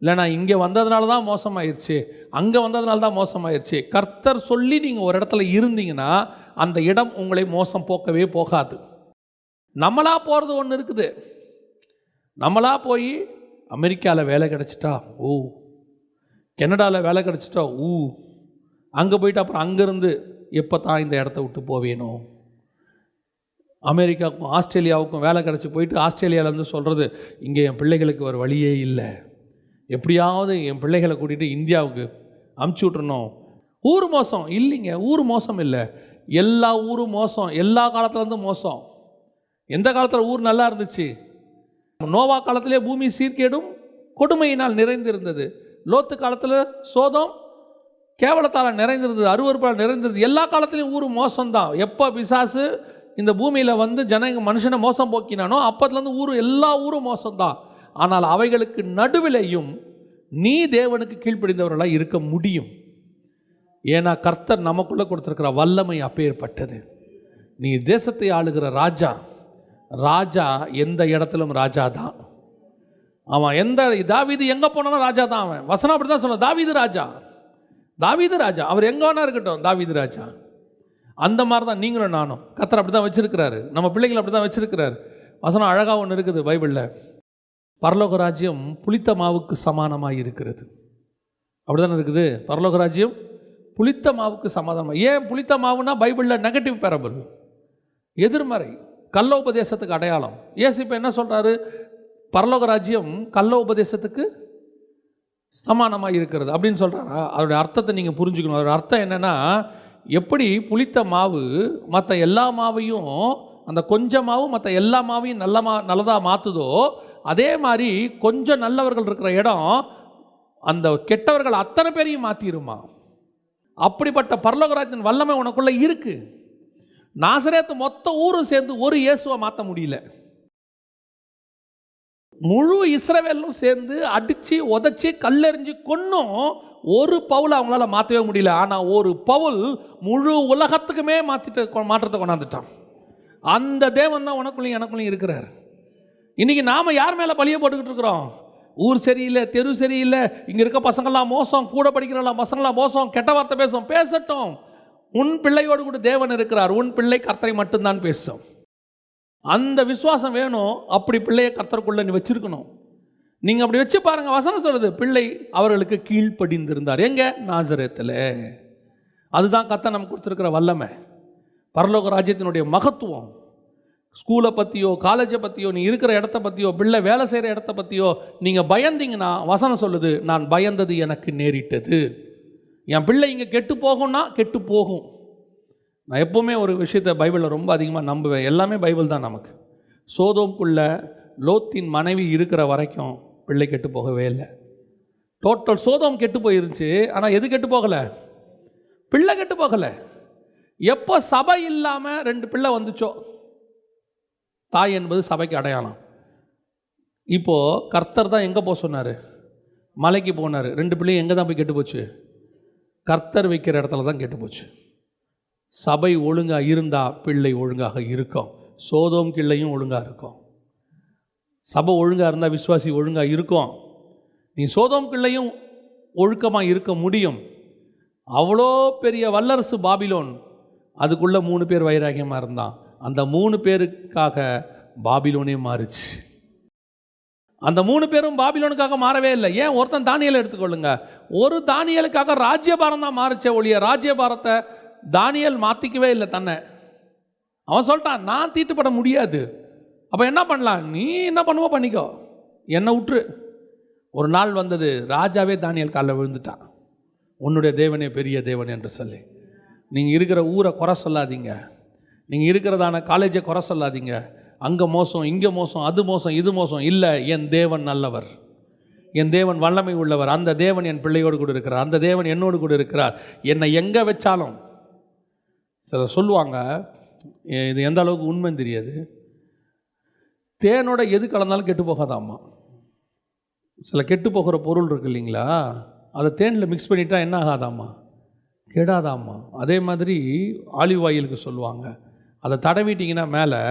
இல்லை நான் இங்கே வந்ததுனால தான் மோசமாயிருச்சு, அங்கே வந்ததுனால தான் மோசமாயிருச்சு. கர்த்தர் சொல்லி நீங்கள் ஒரு இடத்துல இருந்தீங்கன்னா அந்த இடம் உங்களை மோசம் போக்கவே போகாது. நம்மளா போகிறது ஒன்று இருக்குது. நம்மளா போய் அமெரிக்காவில் வேலை கிடச்சிட்டா ஓ, கனடாவில் வேலை கிடச்சிட்டா ஊ, அங்கே போயிட்டு அப்புறம் அங்கேருந்து எப்போ தான் இந்த இடத்த விட்டு போவேணும். அமெரிக்காவுக்கும் ஆஸ்திரேலியாவுக்கும் வேலை கிடச்சி போயிட்டு ஆஸ்திரேலியாவிலேருந்து சொல்கிறது, இங்கே என் பிள்ளைகளுக்கு ஒரு வழியே இல்லை, எப்படியாவது என் பிள்ளைகளை கூட்டிகிட்டு இந்தியாவுக்கு அமுச்சு விட்றணும். ஊர் மோசம் இல்லைங்க, ஊர் மோசம் இல்லை, எல்லா ஊரும் மோசம். எல்லா காலத்துலேருந்தும் மோசம். எந்த காலத்தில் ஊர் நல்லா இருந்துச்சு? நோவா காலத்திலே பூமி சீர்கேடும் கொடுமையினால் நிறைந்திருந்தது. லோத்து காலத்தில் சோதம் கேவலத்தால் நிறைந்திருந்தது, அருவருப்பால் நிறைந்திருந்தது. எல்லா காலத்துலேயும் ஊர் மோசம்தான். எப்போ பிசாசு இந்த பூமியில் வந்து மனுஷனை மோசம் போக்கினானோ அப்பத்துலேருந்து எல்லா ஊரும் மோசம்தான். ஆனால் அவைகளுக்கு நடுவிலையும் நீ தேவனுக்கு கீழ்ப்படிந்தவர்களாக இருக்க முடியும். ஏன்னா கர்த்தர் நமக்குள்ளே கொடுத்துருக்கிற வல்லமை அப்பேற்பட்டது. நீ தேசத்தை ஆளுகிற ராஜா. ராஜா எந்த இடத்திலும் ராஜா தான். அவன் எந்த தாவீது எங்கே போனாலும் ராஜா தான். அவன் வசனம் அப்படி தான் சொல்ல, தாவீது ராஜா, தாவீது ராஜா. அவர் எங்கே வேணா இருக்கட்டும், தாவீது ராஜா. அந்த மாதிரி தான் நீங்களும் நானும். கர்த்தர் அப்படி தான் வச்சுருக்கிறாரு, நம்ம பிள்ளைகள் அப்படி தான் வச்சுருக்கிறாரு. வசனம் அழகாக ஒன்று இருக்குது பைபிளில், பரலோக ராஜ்யம் புளித்த மாவுக்கு சமானமாக இருக்கிறது. அப்படி தானே இருக்குது. பரலோக ராஜ்யம் புளித்த மாவுக்கு சமாதானம். ஏன் புளித்த மாவுனா பைபிளில் நெகட்டிவ் பேரபிள், எதிர்மறை, கள்ள உபதேசத்துக்கு அடையாளம். ஏசு இப்போ என்ன சொல்கிறாரு? பரலோக ராஜ்யம் கள்ள உபதேசத்துக்கு சமானமாக இருக்கிறது அப்படின்னு சொல்கிறாரா? அதோடைய அர்த்தத்தை நீங்கள் புரிஞ்சுக்கணும். அதோட அர்த்தம் என்னென்னா, எப்படி புளித்த மாவு மற்ற எல்லா மாவையும், அந்த கொஞ்சம் மாவு மற்ற எல்லா மாவையும் நல்லதாக மாற்றுதோ, அதே மாதிரி கொஞ்சம் நல்லவர்கள் இருக்கிற இடம் அந்த கெட்டவர்கள் அத்தனை பேரையும் மாற்றிடுமா. அப்படிப்பட்ட பரலோகராஜ்யத்தின் வல்லமை உனக்குள்ளே இருக்குது. நாசரேத்து மொத்த ஊரும் சேர்ந்து ஒரு இயேசுவை மாற்ற முடியல. முழு இஸ்ரவேலும் சேர்ந்து அடித்து உதச்சி கல்லெறிஞ்சு கொன்னும் ஒரு பவுல் அவங்களால மாற்றவே முடியல. ஆனால் ஒரு பவுல் முழு உலகத்துக்குமே மாற்றத்தை கொண்டாந்துட்டான். அந்த தேவன் தான் உனக்குள்ளேயும் எனக்குள்ளேயும் இருக்கிறார். இன்றைக்கி நாம் யார் மேலே பழிய போட்டுக்கிட்டு இருக்கிறோம்? ஊர் சரியில்லை, தெரு சரியில்லை, இங்கே இருக்க பசங்கள்லாம் மோசம், கூட படிக்கிறவங்களாம் பசங்களாம் மோசம், கெட்ட வார்த்தை பேசட்டும். உன் பிள்ளையோடு கூட தேவன் இருக்கிறார். உன் பிள்ளை கர்த்தரை மட்டும்தான் பேசும். அந்த விசுவாசம் வேணும். அப்படி பிள்ளையை கர்த்தருக்குள்ளே நீ வச்சிருக்கணும். நீங்கள் அப்படி வச்சு பாருங்கள். வசனம் சொல்லுது, பிள்ளை அவர்களுக்கு கீழ்ப்படிந்திருந்தார். எங்கே? நாசரேத்தில். அதுதான் கர்த்தர் நமக்கு கொடுத்துருக்கிற வல்லமை, பரலோக ராஜ்யத்தினுடைய மகத்துவம். ஸ்கூலை பற்றியோ காலேஜை பற்றியோ நீ இருக்கிற இடத்த பற்றியோ பிள்ளை வேலை செய்கிற இடத்த பற்றியோ நீங்கள் பயந்தீங்கன்னா வசனம் சொல்லுது, நான் பயந்தது எனக்கு நேரிட்டது. என் பிள்ளை இங்கே கெட்டு போகும்னா கெட்டு போகும். நான் எப்போவுமே ஒரு விஷயத்தை பைபிளில் ரொம்ப அதிகமாக நம்புவேன். எல்லாமே பைபிள் தான் நமக்கு. சோதோம்குள்ள லோத்தின் மனைவி இருக்கிற வரைக்கும் பிள்ளை கெட்டு போகவே இல்லை. டோட்டல் சோதோம் கெட்டு போயிருந்துச்சு. ஆனால் எது கெட்டு போகலை? பிள்ளை கெட்டு போகலை. எப்போ சபை இல்லாமல் 2 பிள்ளை வந்துச்சோ, தாய் என்பது சபைக்கு அடையாளம். இப்போது கர்த்தர் தான் எங்கே போக சொன்னார்? மலைக்கு போனார். 2 பிள்ளையும் எங்கே தான் போய் கெட்டு போச்சு? கர்த்தர் வைக்கிற இடத்துல தான் கெட்டு போச்சு. சபை ஒழுங்காக இருந்தால் பிள்ளை ஒழுங்காக இருக்கும். சோதோம் கிள்ளையும் ஒழுங்காக இருக்கும். சபை ஒழுங்காக இருந்தால் விசுவாசி ஒழுங்காக இருக்கும். நீ சோதோம் கிள்ளையும் ஒழுக்கமாக இருக்க முடியும். அவ்வளோ பெரிய வல்லரசு பாபிலோன், அதுக்குள்ளே 3 பேர் வைராகியமாக இருந்தான். அந்த 3 பேருக்காக பாபிலோனே மாறுச்சு. அந்த 3 பேரும் பாபிலோனுக்காக மாறவே இல்லை. ஏன்? ஒருத்தன் தானியேலை எடுத்துக்கொள்ளுங்க. ஒரு தானியேலுக்காக ராஜ்யபாரம் தான் மாறுச்சே ஒழிய ராஜ்யபாரத்தை தானியேல் மாற்றிக்கவே இல்லை தன்னை. அவன் சொல்லிட்டான், நான் தீட்டுப்பட முடியாது. அப்போ என்ன பண்ணலாம்? நீ என்ன பண்ணுவோ பண்ணிக்கோ, என்னை விட்டுரு. ஒரு நாள் வந்தது, ராஜாவே தானியேல் காலில் விழுந்துட்டான். உன்னுடைய தேவனே பெரிய தேவன் என்று சொல்லி. நீங்கள் இருக்கிற ஊரை குறை சொல்லாதீங்க, நீங்கள் இருக்கிறதான காலேஜை குறை சொல்லாதீங்க. அங்கே மோசம், இங்கே மோசம், அது மோசம், இது மோசம். இல்லை, என் தேவன் நல்லவர், என் தேவன் வல்லமை உள்ளவர். அந்த தேவன் என் பிள்ளையோடு கூட இருக்கிறார், அந்த தேவன் என்னோடு கூட இருக்கிறார். என்னை எங்கே வச்சாலும். சிலர் சொல்லுவாங்க, இது எந்த அளவுக்கு உண்மைன்னு தெரியாது, தேனோட எது கலந்தாலும் கெட்டு போகாதாம்மா. சில கெட்டு போகிற பொருள் இருக்கு இல்லைங்களா, அதை தேனில் மிக்ஸ் பண்ணிட்டா என்ன ஆகாதாம்மா? கெடாதாம்மா. அதே மாதிரி ஆலிவ் ஆயிலுக்கு சொல்லுவாங்க, அதை தடவிட்டிங்கன்னா மேலே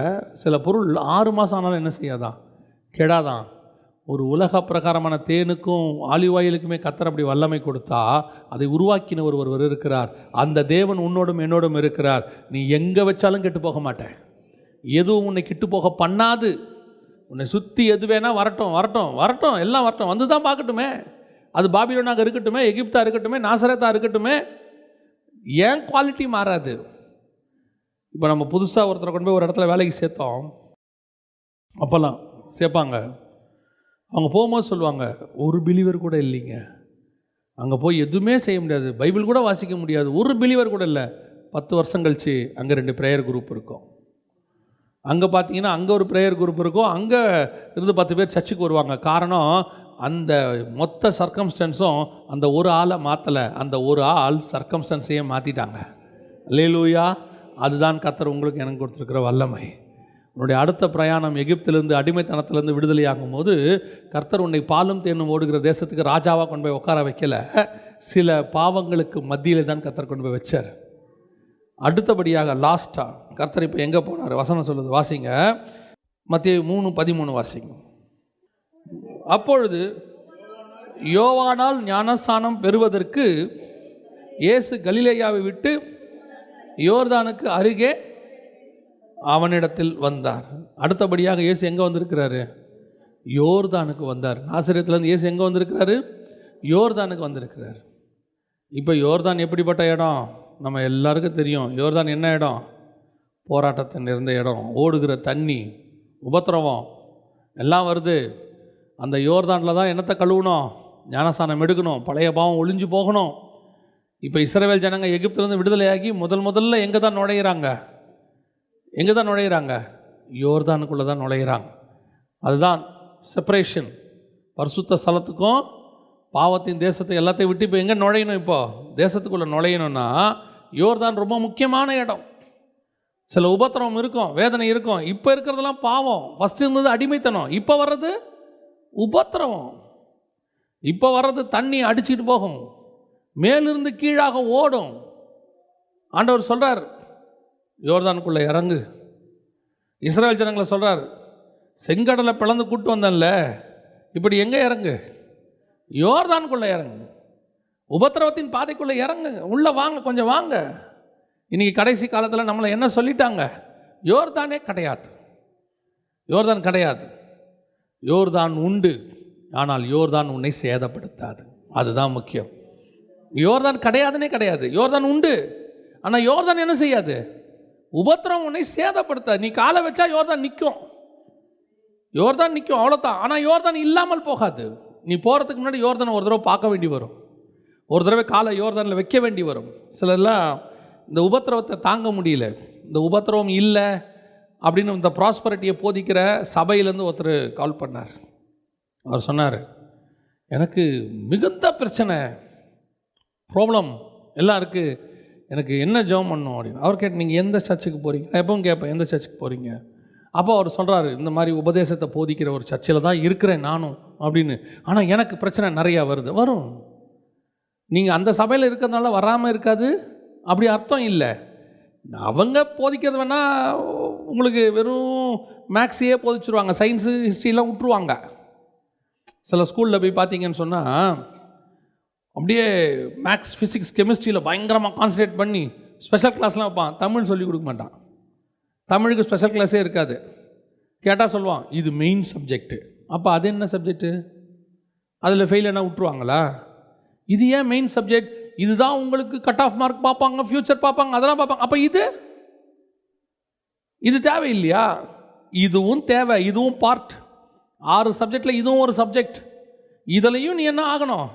சில பொருள் 6 மாதம் ஆனாலும் என்ன செய்யாதான்? கெடாதான். ஒரு உலக பிரகாரமான தேனுக்கும் ஆலிவ் ஆயிலுக்குமே கர்த்தர் அப்படி வல்லமை கொடுத்தா, அதை உருவாக்கின ஒருவர் இருக்கிறார். அந்த தேவன் உன்னோடும் என்னோடும் இருக்கிறார். நீ எங்கே வச்சாலும் கெட்டு போக மாட்டேன். எதுவும் உன்னை கெட்டு போக பண்ணாது. உன்னை சுற்றி எது வேணால் வரட்டும் வரட்டும் வரட்டும், எல்லாம் வரட்டும், வந்து தான் பார்க்கட்டுமே. அது பாபிலோனாக இருக்கட்டுமே, எகிப்தா இருக்கட்டுமே, நாசரேத்தா இருக்கட்டுமே, ஏன் குவாலிட்டி மாறாது. இப்போ நம்ம புதுசாக ஒருத்தரை கொண்டு போய் ஒரு இடத்துல வேலைக்கு சேர்த்தோம். அப்போல்லாம் சேர்ப்பாங்க, அவங்க போகும்போது சொல்லுவாங்க, ஒரு பிலீவர் கூட இல்லைங்க, அங்கே போய் எதுவுமே செய்ய முடியாது, பைபிள் கூட வாசிக்க முடியாது, ஒரு பிலீவர் கூட இல்லை. 10 வருஷம் கழித்து அங்கே 2 ப்ரேயர் குரூப் இருக்கும். அங்கே பார்த்தீங்கன்னா அங்கே ஒரு ப்ரேயர் குரூப் இருக்கும். அங்கே இருந்து 10 பேர் சர்ச்சுக்கு வருவாங்க. காரணம், அந்த மொத்த சர்க்கம்ஸ்டன்ஸும் அந்த ஒரு ஆளை மாற்றலை, அந்த ஒரு ஆள் சர்க்கம்ஸ்டன்ஸையே மாற்றிட்டாங்க. அல்லேலூயா. அதுதான் கர்த்தர் உங்களுக்கு எனக்கு கொடுத்துருக்கிற வல்லமை. உன்னுடைய அடுத்த பிரயாணம் எகிப்திலிருந்து அடிமைத்தனத்திலேருந்து விடுதலையாகும் போது கர்த்தர் உன்னை பாலும் தேனும் ஓடுகிற தேசத்துக்கு ராஜாவாக கொண்டு போய் உட்கார வைக்கல, சில பாவங்களுக்கு மத்தியில் தான் கர்த்தர் கொண்டு போய் வச்சார். அடுத்தபடியாக லாஸ்ட்டாக கர்த்தர் இப்போ எங்கே போனார்? வசனம் சொல்லுது, வாசிங்க. மத்தேயு 3:13 வாசிங்க. அப்பொழுது யோவானால் ஞானஸ்நானம் பெறுவதற்கு இயேசு கலிலேயாவை விட்டு யோர்தானுக்கு அருகே அவனிடத்தில் வந்தார். அடுத்தபடியாக இயேசு எங்கே வந்திருக்கிறாரு? யோர்தானுக்கு வந்தார். நாசரேத்திலேருந்து இயேசு எங்கே வந்திருக்கிறாரு? யோர்தானுக்கு வந்திருக்கிறார். இப்போ யோர்தான் எப்படிப்பட்ட இடம்? நம்ம எல்லாருக்கும் தெரியும். யோர்தான் என்ன இடம்? போராட்டத்தை நிறைந்த இடம், ஓடுகிற தண்ணி, உபத்திரவம் எல்லாம் வருது. அந்த யோர்தானில் தான் என்னத்தை கழுவணும்? ஞானஸ்நானம் எடுக்கணும், பழைய பாவம் ஒழிஞ்சு போகணும். இப்போ இஸ்ரவேல் ஜனங்க எகிப்திலேருந்து விடுதலையாகி முதல்ல எங்கே தான் நுழையிறாங்க? எங்கே தான் நுழையிறாங்க? யோர்தானுக்குள்ளே தான் நுழையிறாங்க. அதுதான் செப்பரேஷன். பரிசுத்த ஸ்தலத்துக்கும் பாவத்தின் தேசத்தை எல்லாத்தையும் விட்டு இப்போ எங்கே நுழையணும்? இப்போ தேசத்துக்குள்ளே நுழையணும்னா யோர்தான் ரொம்ப முக்கியமான இடம். சில உபத்திரவம் இருக்கும், வேதனை இருக்கும். இப்போ இருக்கிறதெல்லாம் பாவம். ஃபஸ்ட்டு இருந்தது அடிமைத்தனம், இப்போ வர்றது உபத்திரவம். இப்போ வர்றது தண்ணி அடிச்சுட்டு போகும், மேலிருந்து கீழாக ஓடும். ஆண்டவர் சொல்கிறார், யோர்தானுக்குள்ளே இறங்கு. இஸ்ரவேல் ஜனங்களை சொல்கிறார், செங்கடலை பிளந்து கூட்டு வந்தேன்ல, இப்படி எங்கே இறங்கு? யோர்தானுக்குள்ளே இறங்கு, உபத்திரவத்தின் பாதைக்குள்ளே இறங்கு, உள்ளே வாங்க, கொஞ்சம் வாங்க. இன்றைக்கி கடைசி காலத்தில் நம்மளை என்ன சொல்லிட்டாங்க? யோர்தானே கிடையாது, யோர்தான் கிடையாது. யோர்தான் உண்டு, ஆனால் யோர்தான் உன்னை சேதப்படுத்தாது. அதுதான் முக்கியம். யோர்தான் கிடையாதுன்னே கிடையாது, யோர்தான் உண்டு. ஆனால் யோர்தான் என்ன செய்யாது? உபத்திரம் உன்னை சேதப்படுத்தாது. நீ காலை வச்சா யோர்தான் நிற்கும், யோர்தான் நிற்கும், அவ்வளோதான். ஆனால் யோர்தான் இல்லாமல் போகாது. நீ போகிறதுக்கு முன்னாடி யோர்தானை ஒரு தடவை பார்க்க வேண்டி வரும், ஒரு தடவை காலை யோர்தானில் வைக்க வேண்டி வரும். சிலர்லாம் இந்த உபத்திரவத்தை தாங்க முடியல, இந்த உபத்திரவம் இல்லை அப்படின்னு இந்த ப்ராஸ்பரிட்டியை போதிக்கிற சபையிலேருந்து ஒருத்தர் கால் பண்ணார். அவர் சொன்னார், எனக்கு மிகுந்த பிரச்சனை, ப்ராப்ளம் எல்லாம் இருக்குது, எனக்கு என்ன ஜெபம் பண்ணணும் அப்படின்னு. அவர் கேட்டு நீங்கள் எந்த சர்ச்சுக்கு போகிறீங்க? நான் எப்பவும் கேட்பேன், எந்த சர்ச்சுக்கு போகிறீங்க? அப்போ அவர் சொல்கிறாரு, இந்த மாதிரி உபதேசத்தை போதிக்கிற ஒரு சர்ச்சில் தான் இருக்கிறேன் நானும் அப்படின்னு. ஆனால் எனக்கு பிரச்சனை நிறையா வரும். நீங்கள் அந்த சபையில் இருக்கிறதுனால வராமல் இருக்காது அப்படி அர்த்தம் இல்லை. அவங்க போதிக்கிறது வேணால் உங்களுக்கு வெறும் மேக்ஸையே போதிச்சிருவாங்க, சயின்ஸு ஹிஸ்ட்ரிலாம் விட்டுருவாங்க. சில ஸ்கூலில் போய் பார்த்தீங்கன்னு சொன்னால் அப்படியே மேக்ஸ் ஃபிசிக்ஸ் கெமிஸ்ட்ரியில் பயங்கரமாக கான்சன்ட்ரேட் பண்ணி ஸ்பெஷல் கிளாஸ்லாம் வைப்பான். தமிழ் சொல்லிக் கொடுக்க மாட்டான். தமிழுக்கு ஸ்பெஷல் கிளாஸே இருக்காது. கேட்டால் சொல்லுவான் இது மெயின் சப்ஜெக்டு. அப்போ அது என்ன சப்ஜெக்டு? அதில் ஃபெயில் என்ன விட்டுருவாங்களா? இது ஏன் மெயின் சப்ஜெக்ட்? இதுதான் உங்களுக்கு கட் ஆஃப் மார்க் பார்ப்பாங்க, ஃப்யூச்சர் பார்ப்பாங்க, அதெல்லாம் பார்ப்பாங்க. அப்போ இது தேவை இல்லையா? இதுவும் தேவை, இதுவும் பார்ட். 6 சப்ஜெக்டில் இதுவும் ஒரு சப்ஜெக்ட். இதுலையும் நீ என்ன ஆகணும்?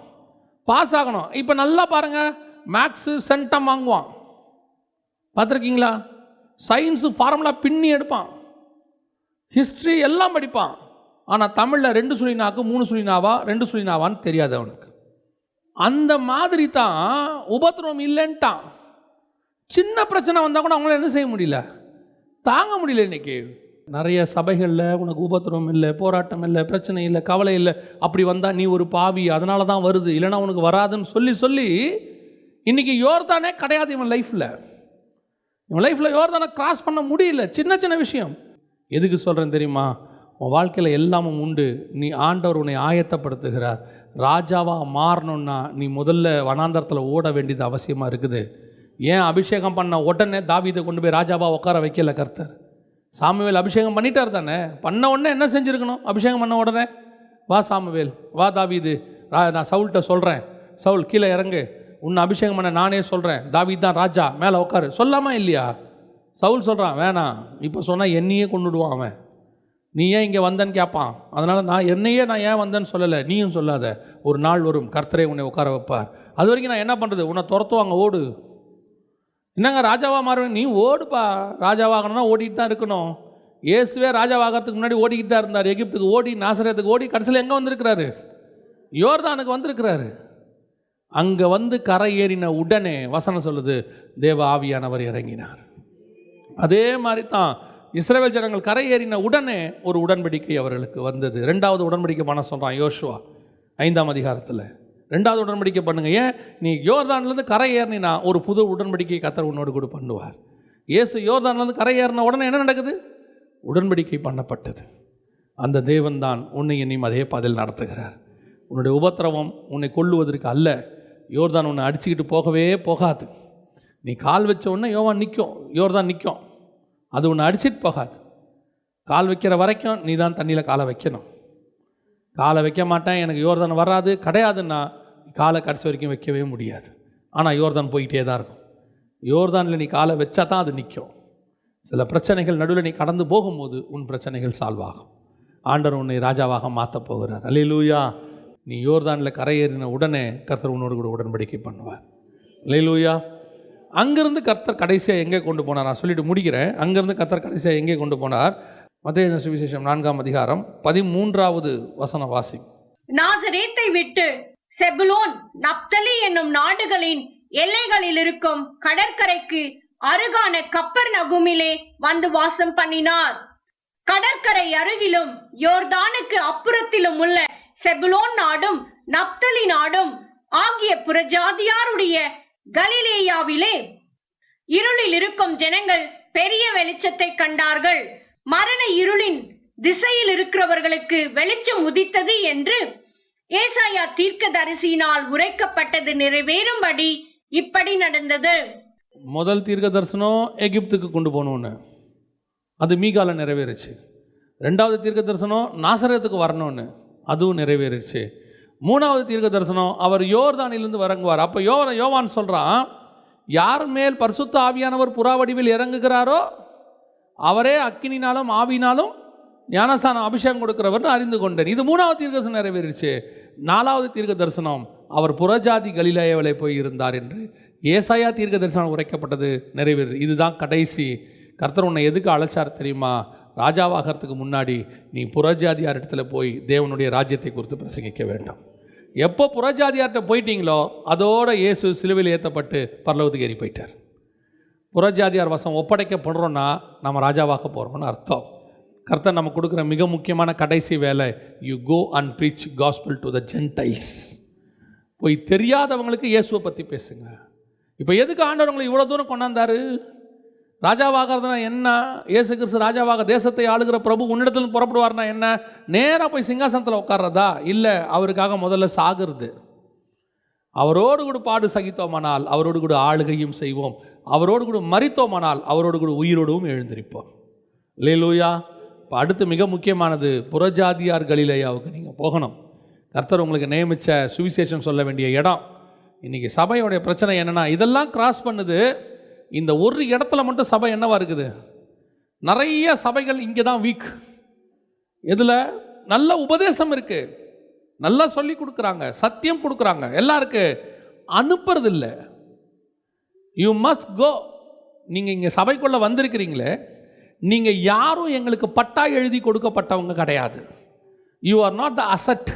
பாஸ் ஆகணும். இப்போ நல்லா பாருங்கள், மேக்ஸு சென்டம் வாங்குவான், பார்த்துருக்கீங்களா? சயின்ஸு ஃபார்முலா பின்னி எடுப்பான், ஹிஸ்ட்ரி எல்லாம் படிப்பான். ஆனால் தமிழில் 2 சுழினாக்கு 3 சுழினாவா 2 சுழினாவான்னு தெரியாது அவனுக்கு. அந்த மாதிரி தான் உபத்திரவம் இல்லைன்ட்டான். சின்ன பிரச்சனை வந்தால் கூட அவங்களால என்ன செய்ய முடியல, தாங்க முடியல. இன்றைக்கி நிறைய சபைகளில் உனக்கு உபத்திரவம் இல்லை, போராட்டம் இல்லை, பிரச்சனை இல்லை, கவலை இல்லை, அப்படி வந்தால் நீ ஒரு பாவி, அதனால தான் வருது, இல்லைனா உனக்கு வராதுன்னு சொல்லி இன்றைக்கி யோர்தானே கிடையாது இவன் லைஃப்பில் யோர்தானை கிராஸ் பண்ண முடியல. சின்ன விஷயம். எதுக்கு சொல்கிறேன் தெரியுமா? உன் வாழ்க்கையில் எல்லாமும் உண்டு. நீ ஆண்டவர் உன்னை ஆயத்தப்படுத்துகிறார். ராஜாவாக மாறணுன்னா நீ முதல்ல வனாந்தரத்தில் ஓட வேண்டியது அவசியமாக இருக்குது. ஏன் அபிஷேகம் பண்ண உடனே தாவீதை கொண்டு போய் ராஜாவாக உட்கார வைக்கல கர்த்தர்? சாமுவேல் அபிஷேகம் பண்ணிட்டார் தானே. பண்ண உடனே என்ன செஞ்சுருக்கணும்? அபிஷேகம் பண்ண உடனே வா சாமுவேல், வா தாவீது, நான் சவுல்கிட்ட சொல்கிறேன், சவுல் கீழே இறங்கு, உன்னை அபிஷேகம் பண்ண நானே சொல்கிறேன், தாவீது தான் ராஜா, மேலே உட்காரு சொல்லாமா இல்லையா? சவுல் சொல்கிறான் வேணாம், இப்போ சொன்னால் என்னையே கொண்டுடுவான் அவன், நீ ஏன் இங்கே வந்தேன்னு கேட்பான். அதனால் நான் ஏன் வந்தேன்னு சொல்லலை, நீயும் சொல்லாத. ஒரு நாள் வரும் கர்த்தரே உன்னை உட்கார வைப்பார். அது வரைக்கும் நான் என்ன பண்ணுறது? உன்னை துரத்துவாங்க, ஓடு. என்னங்க ராஜாவாக மாறுவேன்? நீ ஓடுப்பா. ராஜாவாகணும்னா ஓடிட்டு தான் இருக்கணும். இயேசுவே ராஜாவாகிறதுக்கு முன்னாடி ஓடிக்கிட்டு தான் இருந்தார். எகிப்துக்கு ஓடி, நாசரேத்துக்கு ஓடி, கடைசியில் எங்கே வந்திருக்கிறாரு? யோர்தானுக்கு வந்திருக்கிறாரு. அங்கே வந்து கரை ஏறின உடனே வசனம் சொல்லுது, தேவ ஆவியானவர் இறங்கினார். அதே மாதிரி தான் இஸ்ரவேல் ஜனங்கள் கரை ஏறின உடனே ஒரு உடன்படிக்கை அவர்களுக்கு வந்தது. 2வது உடன்படிக்கை பண்ண சொல்கிறான் யோசுவா 5ஆம் அதிகாரத்தில். 2வது உடன்படிக்கை பண்ணுங்க. ஏன்? நீ யோர்தான்லேருந்து கரை ஏறினா ஒரு புது உடன்படிக்கை கர்த்தர் உன்னோடு கூட பண்ணுவார். இயேசு யோர்தான்லேருந்து கரை ஏறின உடனே என்ன நடக்குது? உடன்படிக்கை பண்ணப்பட்டது. அந்த தேவன் தான் உன்னை என்னையும் அதே பாதையில் நடத்துகிறார். உன்னுடைய உபத்திரவம் உன்னை கொல்லுவதற்கு அல்ல. யோர்தான் உன்னை அடிச்சுக்கிட்டு போகவே போகாது. நீ கால் வச்ச உடனே யோர்தான் நிற்கும். அது உன்னை அடிச்சிட்டு போகாது. கால் வைக்கிற வரைக்கும் நீ தான் தண்ணியில் காலை வைக்கணும். காலை வைக்க மாட்டேன், எனக்கு யோர்தான் வராது கிடையாதுன்னா காலை கடைசி வரைக்கும் வைக்கவே முடியாது. ஆனால் யோர்தான் போயிட்டே தான் இருக்கும். யோர்தானில் நீ காலை வச்சா தான் அது நிற்கும். சில பிரச்சனைகள் நடுவில் நீ கடந்து போகும்போது உன் பிரச்சனைகள் சால்வ் ஆகும். ஆண்டவர் உன்னை ராஜாவாக மாற்றப் போகிறார். அல்லேலூயா. நீ யோர்தானில் கரையேறின உடனே கர்த்தர் உன்னோடு கூட உடன்படிக்கை பண்ணுவார். அல்லேலூயா. அங்கேருந்து கர்த்தர் கடைசியாக எங்கே கொண்டு போனார்? நான் சொல்லிட்டு முடிக்கிறேன். அங்கேருந்து கர்த்தர் கடைசியாக எங்கே கொண்டு போனார்? மத்தேயு சுவிசேஷம் 4ஆம் அதிகாரம் 13வது வசனம் வாசி. நாசரேத்தை விட்டு செபுலோன் நப்தலி என்னும் நாடுகளின் எல்லைகளில் இருக்கும் கடற்கரைக்கு அருகான கப்பர்நகூமிலே வந்து வாசம் பண்ணினார். கடற்கரை அருகிலும் யோர்தானுக்கு அப்புறத்திலும் உள்ள செபுலோன் நாடும் நப்தலி நாடும் ஆகிய புறஜாதியாருடைய கலிலேயாவிலே இருளில் இருக்கும் ஜனங்கள் பெரிய வெளிச்சத்தை கண்டார்கள். மரண இருளின் திசையில் இருக்கிறவர்களுக்கு வெளிச்சம் உதித்தது என்று ஏசாயா தீர்க்கதரிசியினால் உரைக்கப்பட்டது நிறைவேறும்படி இப்படி நடந்தது. முதல் தீர்க்க தரிசனம் எகிப்துக்கு கொண்டு போகணும்னு, அது மீகால நிறைவேறுச்சு. 2வது தீர்க்க தரிசனம் நாசரேத்துக்கு வரணும்னு, அதுவும் நிறைவேறுச்சு. 3வது தீர்க்க தரிசனம் அவர் யோர்தானிலிருந்து இறங்குவார். அப்போ யோவான் சொல்கிறான், யார் மேல் பரிசுத்த ஆவியானவர் புறா வடிவில் இறங்குகிறாரோ அவரே அக்கினினாலும் ஆவினாலும் ஞானஸ்நானம் அபிஷேகம் கொடுக்கிறவர்னு அறிந்து கொண்டேன். இது 3வது தீர்க்க தரிசனம் நிறைவேறிச்சு. 4வது தீர்க்க தரிசனம் அவர் புறஜாதி கலிலேயாவிலே போய் இருந்தார் என்று ஏசாயா தீர்க்க தரிசனம் உரைக்கப்பட்டது நிறைவேறு. இதுதான் கடைசி. கர்த்தர் உன்னை எதுக்கு அழைச்சார் தெரியுமா? ராஜாவாகிறதுக்கு முன்னாடி நீ புறஜாதியார் இடத்துல போய் தேவனுடைய ராஜ்யத்தை குறித்து பிரசங்கிக்க வேண்டும். எப்போ புறஜாதியார்கிட்ட போயிட்டீங்களோ அதோட இயேசு சிலுவையில் ஏற்றப்பட்டு பரலோகத்துக்கு ஏறி போயிட்டார். புறஜாதியார் வசம் ஒப்படைக்கப்படுறோன்னா நம்ம ராஜாவாக போகிறோம்னு அர்த்தம். கர்த்தர் நம்ம கொடுக்குற மிக முக்கியமான கடைசி வேலை, you go and preach gospel to the gentiles. போய் தெரியாதவங்களுக்கு இயேசுவை பற்றி பேசுங்க. இப்போ எதுக்கு ஆண்டவர் உங்களை இவ்வளோ தூரம் கொண்டாந்தாரு? ராஜாவாகிறதுனா என்ன? இயேசு கிறிஸ்து ராஜாவாக தேசத்தை ஆளுகிற பிரபு உன்னிடத்துல புறப்படுவார்னா என்ன? நேராக போய் சிங்காசனத்தில் உட்கார்றதா? இல்லை, அவருக்காக முதல்ல சாகிறது. அவரோடு கூட பாடு சகித்தோமானால் அவரோடு கூட ஆளுகையும் செய்வோம், அவரோடு கூட மரித்தோமானால் அவரோடு கூட உயிரோடும் எழுந்திருப்போம். அல்லேலூயா. இப்போ அடுத்து மிக முக்கியமானது, புறஜாதியார் கலிலேயாவுக்கு நீங்கள் போகணும். கர்த்தர் உங்களுக்கு நியமித்த சுவிசேஷம் சொல்ல வேண்டிய இடம். இன்றைக்கி சபையோடைய பிரச்சனை என்னென்னா, இதெல்லாம் கிராஸ் பண்ணுது. இந்த ஒரு இடத்துல மட்டும் சபை என்னவா இருக்குது? நிறைய சபைகள் இங்கே தான் வீக். இதில் நல்ல உபதேசம் இருக்குது, நல்லா சொல்லி கொடுக்குறாங்க, சத்தியம் கொடுக்குறாங்க, எல்லாருக்கு அனுப்புறது இல்லை. You must go. நீங்கள் இங்கே சபைக்குள்ளே வந்திருக்கிறீங்களே, நீங்கள் யாரும் எங்களுக்கு பட்டா எழுதி கொடுக்கப்பட்டவங்க கிடையாது. You are not the asset.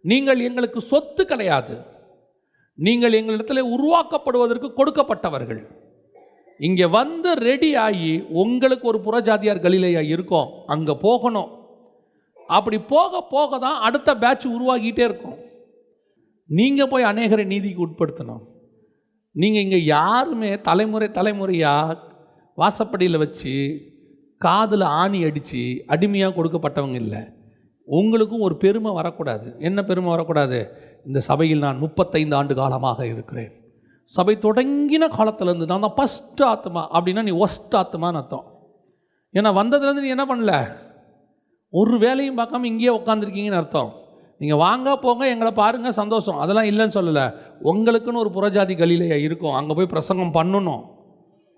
நீங்கள் எங்களுக்கு சொத்து கிடையாது. நீங்கள் எங்களிடத்தில் உருவாக்கப்படுவதற்கு கொடுக்கப்பட்டவர்கள். இங்கே வந்து ரெடி ஆகி உங்களுக்கு ஒரு புறஜாதியார் கலிலேயா இருக்கும், அங்கே போகணும். அப்படி போக போக தான் அடுத்த பேட்ச் உருவாகிட்டே இருக்கும். நீங்கள் போய் அநேகரை நீதிக்கு உட்படுத்தணும். நீங்கள் இங்கே யாருமே தலைமுறையாக வாசப்படியில் வச்சு காதில் ஆணி அடித்து அடிமையாக கொடுக்கப்பட்டவங்க இல்லை. உங்களுக்கும் ஒரு பெருமை வரக்கூடாது. என்ன பெருமை வரக்கூடாது? இந்த சபையில் நான் 35 ஆண்டு காலமாக இருக்கிறேன். சபை தொடங்கின காலத்திலேருந்து நான் தான் ஃபஸ்ட் ஆத்மா. அப்படின்னா நீ ஒஸ்ட் ஆத்மான்னு அர்த்தம். ஏன்னா வந்ததுலேருந்து நீ என்ன பண்ணல? ஒரு வேலையும் பார்க்காம இங்கேயே உட்காந்துருக்கீங்கன்னு அர்த்தம். நீங்கள் வாங்க போங்க, எங்களை பாருங்கள், சந்தோஷம், அதெல்லாம் இல்லைன்னு சொல்லலை. உங்களுக்குன்னு ஒரு புறஜாதி கலிலேயா இருக்கும், அங்கே போய் பிரசங்கம் பண்ணணும்.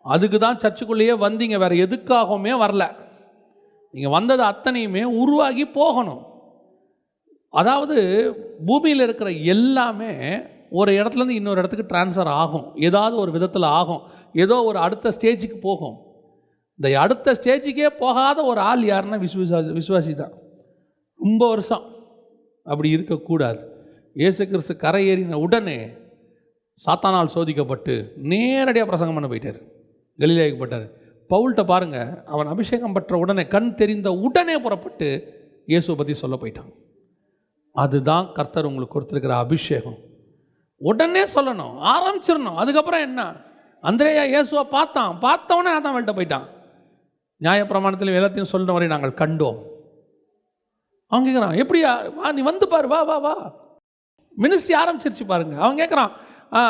அதுக்கு தான் சர்ச்சுக்குள்ளேயே வந்தீங்க, வேறு எதுக்காகவுமே வரல. நீங்கள் வந்தது அத்தனையுமே உருவாகி போகணும். அதாவது பூமியில் இருக்கிற எல்லாமே ஒரு இடத்துலேருந்து இன்னொரு இடத்துக்கு ட்ரான்ஸ்ஃபர் ஆகும், ஏதாவது ஒரு விதத்தில் ஆகும், ஏதோ ஒரு அடுத்த ஸ்டேஜுக்கு போகும். இந்த அடுத்த ஸ்டேஜுக்கே போகாத ஒரு ஆள் யாருன்னா விசுவாசி தான். ரொம்ப வருஷம் அப்படி இருக்கக்கூடாது. இயேசு கிறிஸ்து கரை ஏறின உடனே சாத்தானால் சோதிக்கப்பட்டு நேரடியாக பிரசங்கம் பண்ண போயிட்டார், கலிலேயாவுக்கு போயிட்டார். பவுல்கிட்ட பாருங்கள், அவன் அபிஷேகம் பெற்ற உடனே, கண் தெரிந்த உடனே புறப்பட்டு இயேசுவை பற்றி சொல்ல போயிட்டான். அதுதான் கர்த்தர் உங்களுக்கு கொடுத்துருக்கிற அபிஷேகம். உடனே சொல்லணும், ஆரம்பிச்சிடணும். அதுக்கப்புறம் என்ன? அந்திரேயா இயேசுவை பார்த்தவொடனே நான் தான் வெளிட்ட போயிட்டான். நியாயப்பிரமாணத்தில் எல்லாத்தையும் சொல்லின வரை நாங்கள் கண்டோம். அவன் கேட்குறான், எப்படியா? வா, நீ வந்து பாரு, வா வா வா. மினிஸ்ட்ரி ஆரம்பிச்சிருச்சு பாருங்க. அவன் கேட்குறான்,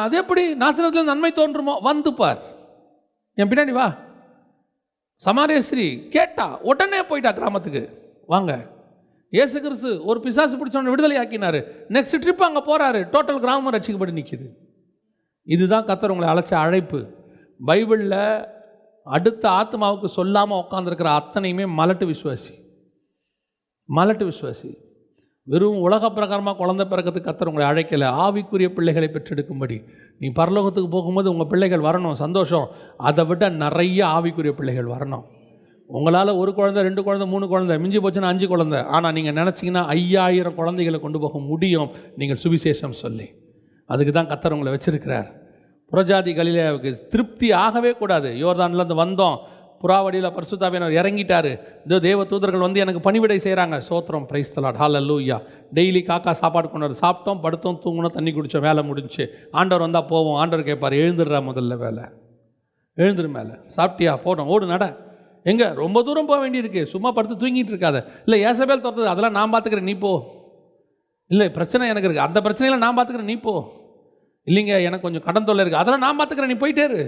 அது எப்படி நாசரத்தில் நன்மை தோன்றுமோ? வந்து பார், என் பின்னாடி வா. சமாரிய ஸ்திரீ கேட்டா, உடனே போயிட்டா கிராமத்துக்கு. வாங்க, இயேசு கிறிஸ்து ஒரு பிசாசு பிடிச்சவனை விடுதலை ஆக்கினார். நெக்ஸ்ட் ட்ரிப் அங்கே போகிறாரு, டோட்டல் கிராமம் ரட்சிக்கப்பட்டு நிற்கிது. இதுதான் கர்த்தர் உங்களை அழைச்ச அழைப்பு. பைபிளில் அடுத்த ஆத்மாவுக்கு சொல்லாமல் உட்காந்துருக்கிற அத்தனையுமே மலட்டு விசுவாசி. வெறும் உலக பிரகாரமாக குழந்தை பிறக்கிறதுக்கு கர்த்தர் உங்களை அழைக்கலை. ஆவிக்குரிய பிள்ளைகளை பெற்றெடுக்கும்படி. நீ பரலோகத்துக்கு போகும்போது உங்கள் பிள்ளைகள் வரணும், சந்தோஷம். அதை விட நிறைய ஆவிக்குரிய பிள்ளைகள் வரணும். உங்களால் 1 குழந்தை, 2 குழந்தை, 3 குழந்தை, மிஞ்சி போச்சுன்னா 5 குழந்தை. ஆனால் நீங்கள் நினச்சிங்கன்னா 5000 குழந்தைகளை கொண்டு போக முடியும் நீங்கள் சுவிசேஷம் சொல்லி. அதுக்கு தான் கர்த்தர் உங்களை வச்சிருக்கிறார். புறஜாதி கலிலேயாவுக்கு திருப்தி ஆகவே கூடாது. யோர்தான்லேருந்து வந்தோம், புறாவடியில் பரிசுத்தாவியானவர் இறங்கிட்டார். இதோ தேவ தூதர்கள் வந்து எனக்கு பணிவிடை செய்கிறாங்க. சோத்திரம், praise the Lord, hallelujah. Daily காக்கா சாப்பாடு கொண்டு வர, சாப்பிட்டோம், படுத்தோம், தூங்கணும், தண்ணி குடித்தோம், வேலை முடிஞ்சு. ஆண்டவர் வந்தால் போவோம். ஆண்டவர் கேட்பார், எழுந்துடுறா, முதல்ல வேலை எழுந்துரு, மேலே சாப்பிட்டியா, போட்டோம், ஓடு, நட. எங்கே? ரொம்ப தூரம் போக வேண்டியிருக்கு, சும்மா படுத்து தூங்கிட்டு இருக்காத. இல்லை, ஏசபேல் துரத்துது, அதெல்லாம் நான் பார்த்துக்கிறேன், நீ போ. இல்லை, பிரச்சனை எனக்கு இருக்குது, அந்த பிரச்சனையில் நான் பார்த்துக்கிறேன், நீ போ. இல்லைங்க, எனக்கு கொஞ்சம் கடன் தொல்லை இருக்குது, அதெல்லாம் நான் பார்த்துக்கிறேன், நீ போயிட்டேரு.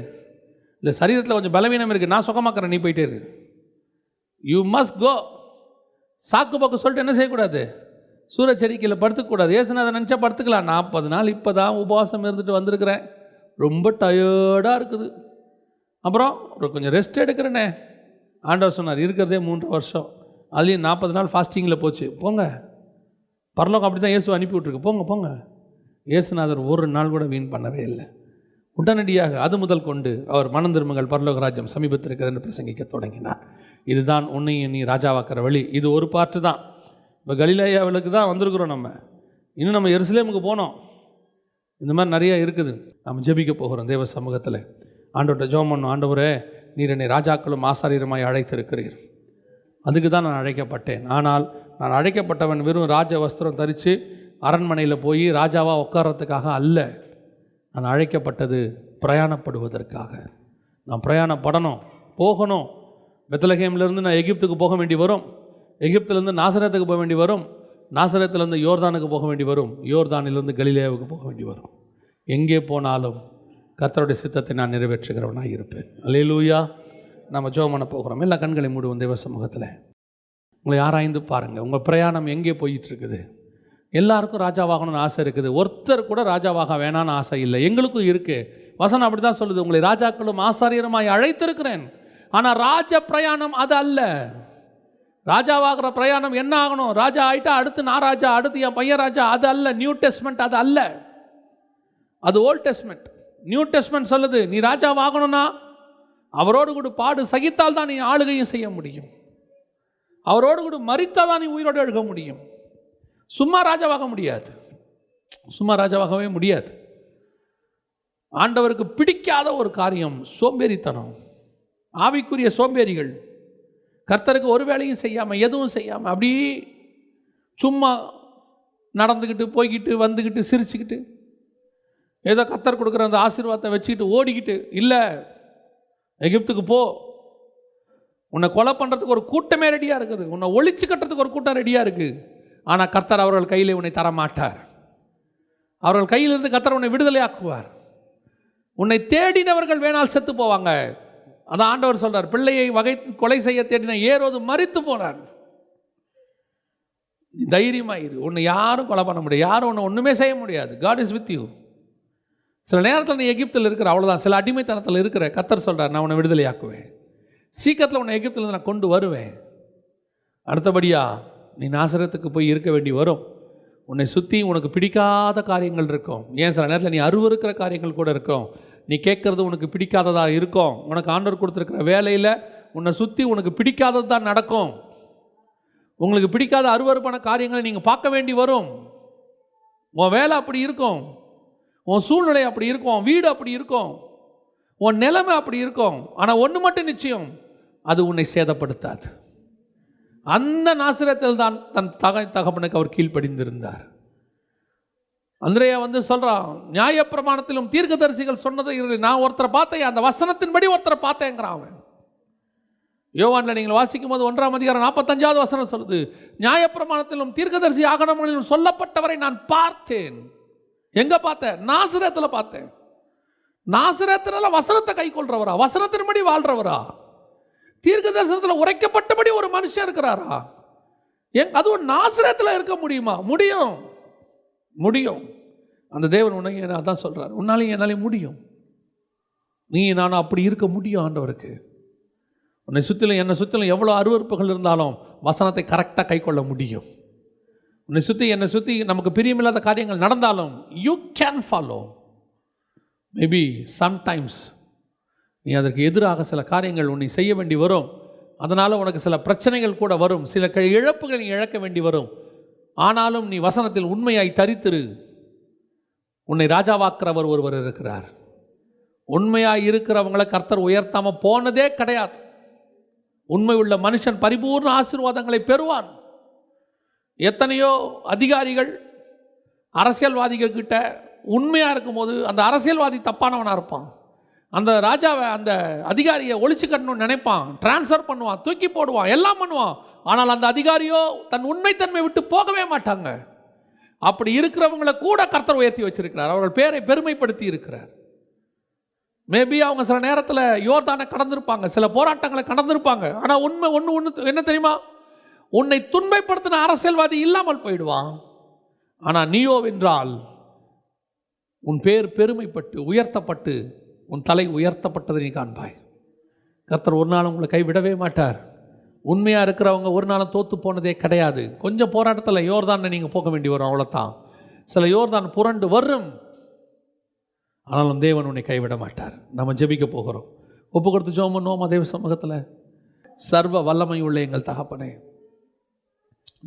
இல்லை, சரீரத்தில் கொஞ்சம் பலவீனம் இருக்குது, நான் சுகமாக்குறேன், நீ போயிட்டேரு. யூ மஸ்ட் கோ. சாக்கு போக்கு சொல்லிட்டு என்ன செய்யக்கூடாது? சூரச்செடிக்கையில் படுத்துக்கூடாது. ஏசுநாதை நினச்சா படுத்துக்கலாம். 40 நாள் இப்போ தான் உபவாசம் இருந்துட்டு வந்திருக்கிறேன், ரொம்ப டயர்டாக இருக்குது, அப்புறம் ஒரு கொஞ்சம் ரெஸ்ட் எடுக்கிறேனே. ஆண்டவர் சொன்னார், இருக்கிறதே 3 வருஷம், அதுலேயும் 40 நாள் ஃபாஸ்டிங்கில் போச்சு, போங்க. பரலோகம் அப்படி தான் இயேசு அனுப்பி விட்ருக்கு, போங்க. இயேசுநாதர் ஒரு நாள் கூட வீண் பண்ணவே இல்லை. உடனடியாக அது முதல் கொண்டு அவர் மனம் திரும்புங்கள், பரலோக ராஜ்யம் சமீபத்தில் இருக்கிறது என்று பிரசங்கிக்க தொடங்கினார். இதுதான் உன்னையும் நீ ராஜாவாக்கிற வழி. இது ஒரு பாட்டு தான். இப்போ கலிலேயாவுக்கு தான் வந்திருக்கிறோம். நம்ம இன்னும் நம்ம எருசலேமுக்கு போனோம். இந்த மாதிரி நிறையா இருக்குது. நம்ம ஜெபிக்க போகிறோம் தேவ சமூகத்தில். ஆண்டவர்கிட்ட ஜெபம் பண்ணணும், ஆண்டவரே நீர் என்னை ராஜாக்களும் ஆசாரியருமாய் அழைத்திருக்கிறீர், அதுக்கு தான் நான் அழைக்கப்பட்டேன். ஆனால் நான் அழைக்கப்பட்டவன் வெறும் ராஜ வஸ்திரம் தரித்து அரண்மனையில் போய் ராஜாவாக உட்கார்றதுக்காக அல்ல. நான் அழைக்கப்பட்டது பிரயாணப்படுவதற்காக. நான் பிரயாணப்படணும், போகணும். பெத்லகேம்லேருந்து நான் எகிப்துக்கு போக வேண்டி வரும், எகிப்திலேருந்து நாசரேத்துக்கு போக வேண்டி வரும், நாசரேத்திலேருந்து யோர்தானுக்கு போக வேண்டி வரும், யோர்தானிலிருந்து கலிலேயாவுக்கு போக வேண்டி வரும். எங்கே போனாலும் கர்த்தருடைய சித்தத்தை நான் நிறைவேற்றுகிறவனாக இருப்பேன். அல்லேலூயா. நம்ம ஜெபம் பண்ண போகிறோம். எல்லா கண்களை மூடுவோம் தேவ சமூகத்தில். உங்களை ஆராய்ந்து பாருங்கள், உங்கள் பிரயாணம் எங்கே போயிட்டுருக்குது? எல்லாருக்கும் ராஜாவாகணும்னு ஆசை இருக்குது, ஒருத்தர் கூட ராஜாவாக வேணான்னு ஆசை இல்லை. எங்களுக்கும் இருக்குது. வசனம் அப்படி தான் சொல்லுது, உங்களை ராஜாக்களும் ஆசாரியருமாய் அழைத்திருக்கிறேன். ஆனால் ராஜ பிரயாணம் அது அல்ல. ராஜாவாகிற பிரயாணம் என்ன ஆகணும்? ராஜா ஆகிட்டா அடுத்து நான் ராஜா, அடுத்து என் பையன் ராஜா, அது அல்ல. நியூ டெஸ்ட்மெண்ட் அது அல்ல, அது ஓல்ட் டெஸ்ட்மெண்ட். நியூ டெஸ்ட்மெண்ட் சொல்லுது, நீ ராஜாவாகணும்னா அவரோடு கூட பாடு சகித்தால் தான் நீ ஆளுகையும் செய்ய முடியும், அவரோடு கூட மரித்தால் தான் நீ உயிரோடு எழுக முடியும். சும்மா ராஜாவாக முடியாது, சும்மா ராஜாவாகவே முடியாது. ஆண்டவருக்கு பிடிக்காத ஒரு காரியம் சோம்பேறித்தனம். ஆவிக்குரிய சோம்பேறிகள் கர்த்தருக்கு ஒரு வேலையும் செய்யாமல், எதுவும் செய்யாமல், அப்படி சும்மா நடந்துக்கிட்டு போய்கிட்டு வந்துக்கிட்டு சிரிச்சுக்கிட்டு ஏதோ கர்த்தர் கொடுக்குற அந்த ஆசீர்வாதத்தை வச்சுக்கிட்டு ஓடிக்கிட்டு, இல்லை எகிப்துக்கு போ, உன்னை கொலை பண்ணுறதுக்கு ஒரு கூட்டமே ரெடியாக இருக்குது, உன்னை ஒழிச்சு கட்டுறதுக்கு ஒரு கூட்டம் ரெடியாக இருக்குது. ஆனால் கர்த்தர் அவர்கள் கையில் உன்னை தரமாட்டார். அவர்கள் கையிலிருந்து கர்த்தர் உன்னை விடுதலை ஆக்குவார். உன்னை தேடினவர்கள் வேணால் செத்து போவாங்க. அதான் ஆண்டவர் சொல்றார், பிள்ளையை கொலை செய்ய தேடின ஏரோது மரித்து போனான். தைரியமாயிரு, உன்னை யாரும் கொலை பண்ண முடியாது, யாரும் உன்னை ஒன்றுமே செய்ய முடியாது. God is with you. சில நேரத்தில் நீ எகிப்தில் இருக்கிற, அவ்வளோதான். சில அடிமைத்தனத்தில் இருக்கிற, கர்த்தர் சொல்கிறார், நான் உன்னை விடுதலையாக்குவேன், சீக்கிரத்தில் உன்னை எகிப்திலேருந்து நான் கொண்டு வருவேன். அடுத்தபடியாக நீ நாசரேத்துக்கு போய் இருக்க வேண்டி வரும். உன்னை சுற்றி உனக்கு பிடிக்காத காரியங்கள் இருக்கும். ஏன் சில நேரத்தில் நீ அருவருக்கிற காரியங்கள் கூட இருக்கும். நீ கேட்குறது உனக்கு பிடிக்காததாக இருக்கும். உனக்கு ஆண்டவர் கொடுத்துருக்கிற வேலையில் உன்னை சுற்றி உனக்கு பிடிக்காதது தான் நடக்கும். உங்களுக்கு பிடிக்காத அருவருப்பான காரியங்களை நீங்கள் பார்க்க வேண்டி வரும். உன் வேலை அப்படி இருக்கும், உன் சூழ்நிலை அப்படி இருக்கும், வீடு அப்படி இருக்கும், உன் நிலைமை அப்படி இருக்கும். ஆனால் ஒன்று மட்டும் நிச்சயம், அது உன்னை சேதப்படுத்தாது. அந்த நாசிரத்தில் தான் தன் தகப்பனுக்கு அவர் கீழ்ப்படிந்திருந்தார். அந்திரேயா வந்து சொல்கிறான், நியாயப்பிரமாணத்திலும் தீர்க்கதரிசிகள் சொன்னதை நான் ஒருத்தரை பார்த்தேன், அந்த வசனத்தின்படி ஒருத்தரை பார்த்தேங்கிறான் அவன். யோவானில் நீங்கள் வாசிக்கும் போது 1ஆம் அதிகாரம் 45வது வசனம் சொல்லுது, நியாயப்பிரமாணத்திலும் தீர்க்கதரிசி ஆகமங்களிலும் சொல்லப்பட்டவரை நான் பார்த்தேன். எங்க பார்த்தேன்? நாசரேத்தில் பார்த்தேன். நாசரேத்தினால வசனத்தை கை கொள்றவரா, வசனத்தின்படி வாழ்றவரா, தீர்க்க தரிசனத்தில் உரைக்கப்பட்டபடி ஒரு மனுஷன் இருக்கிறாரா? அதுவும் நாசரேத்தில் இருக்க முடியுமா? முடியும், முடியும். அந்த தேவன் உன்னை அதான் சொல்றார், உன்னாலையும் என்னாலையும் முடியும். நீ நானும் அப்படி இருக்க முடியும். ஆண்டவருக்கு உன்னை சுற்றிலும் என்னை சுற்றிலும் எவ்வளோ அருவருப்புகள் இருந்தாலும் வசனத்தை கரெக்டாக கை கொள்ள முடியும். உன்னை சுற்றி என்னை சுற்றி நமக்கு பிரியமில்லாத காரியங்கள் நடந்தாலும் you can follow. Maybe sometimes நீ அதற்கு எதிராக சில காரியங்கள் உன்னை செய்ய வேண்டி வரும். அதனால் உனக்கு சில பிரச்சனைகள் கூட வரும், சில இழப்புகளை நீ இழக்க வேண்டி வரும். ஆனாலும் நீ வசனத்தில் உண்மையாய் தரித்திரு. உன்னை ராஜாவாக்குறவர் ஒருவர் இருக்கிறார். உண்மையாய் இருக்கிறவங்களை கர்த்தர் உயர்த்தாமல் போனதே கிடையாது. உண்மை உள்ள மனுஷன் பரிபூர்ண ஆசீர்வாதங்களை பெறுவான். எத்தனையோ அதிகாரிகள் அரசியல்வாதிகள் கிட்ட உண்மையாக இருக்கும்போது அந்த அரசியல்வாதி தப்பானவனாக இருப்பான். அந்த ராஜாவை, அந்த அதிகாரியை ஒழிச்சு கட்டணும்னு நினைப்பான், டிரான்ஸ்ஃபர் பண்ணுவான், தூக்கி போடுவான், எல்லாம் பண்ணுவான். ஆனால் அந்த அதிகாரியோ தன் உண்மைத்தன்மை விட்டு போகவே மாட்டாங்க. அப்படி இருக்கிறவங்களை கூட கர்த்தர் உயர்த்தி வச்சிருக்கிறார், அவர்கள் பேரை பெருமைப்படுத்தி இருக்கிறார். மேபி அவங்க சில நேரத்தில் யோர்தானை கடந்திருப்பாங்க, சில போராட்டங்களை கடந்திருப்பாங்க. ஆனால் உண்மை ஒன்று என்ன தெரியுமா? உன்னை துன்பப்படுத்தின அரசியல்வாதி இல்லாமல் போயிடுவான். ஆனால் நீயோ வென்றால் உன் பேர் பெருமைப்பட்டு உயர்த்தப்பட்டு உன் தலை உயர்த்தப்பட்டதை நீ காண்பாய். கர்த்தர் ஒரு நாள் உங்களை கைவிடவே மாட்டார். உண்மையாக இருக்கிறவங்க ஒரு நாளும் தோற்று போனதே கிடையாது. கொஞ்சம் போராட்டத்தில் யோர்தானை நீங்கள் போக வேண்டி வரும், அவ்வளோதான். சில யோர்தான் புரண்டு வரும், ஆனாலும் தேவன் உன்னை கைவிட மாட்டார். நம்ம ஜெபிக்க போகிறோம். ஒப்பு கொடுத்து ஜெபம் பண்ணுவோம் தேவ சமூகத்தில். சர்வ வல்லமை உள்ள எங்கள் தகப்பனே,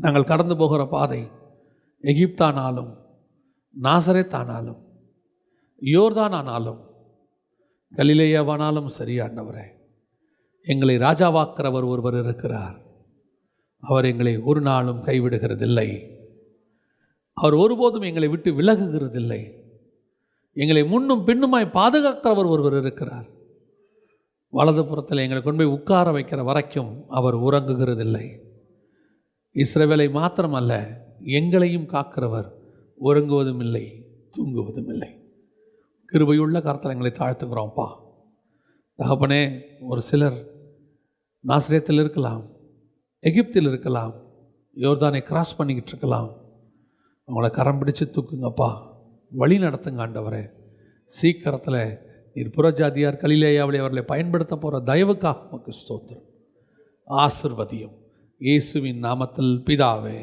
நாங்கள் கடந்து போகிற பாதை எகிப்தானாலும் நாசரேத் ஆனாலும் யோர்தான் ஆனாலும் கலிலேயாவானாலும் சரி ஆண்டவரே, எங்களை ராஜாவாக்கிறவர் ஒருவர் இருக்கிறார். அவர் எங்களை ஒரு நாளும் கைவிடுகிறதில்லை. அவர் ஒருபோதும் எங்களை விட்டு விலகுகிறதில்லை. எங்களை முன்னும் பின்னுமாய் பாதுகாக்கிறவர் ஒருவர் இருக்கிறார். வலது புறத்தில் எங்களை கொண்டு போய் உட்கார வைக்கிற வரைக்கும் அவர் உறங்குகிறதில்லை. இஸ்ரவேலை மாத்திரமல்ல, எங்களையும் காக்கிறவர் உறங்குவதும் இல்லை, தூங்குவதும் இல்லை. கிருபையுள்ள கரத்தில் எங்களை தாழ்த்துக்கிறோம்ப்பா. தகப்பனே, ஒரு சிலர் நாசரேத்தில் இருக்கலாம், எகிப்தில் இருக்கலாம், யோர்தானை கிராஸ் பண்ணிக்கிட்டு இருக்கலாம். அவங்கள கரம் பிடிச்சு தூக்குங்கப்பா, வழி நடத்துங்க ஆண்டவரே. சீக்கிரத்தில் நீர் புறஜாதியார் கலிலேயாவிலே அவர்களை பயன்படுத்த போகிற தயவுக்காக உமக்கு ஸ்தோத்திரம். ஆசிர்வதியும் இயேசுவின் நாமத்தில் பிதாவே.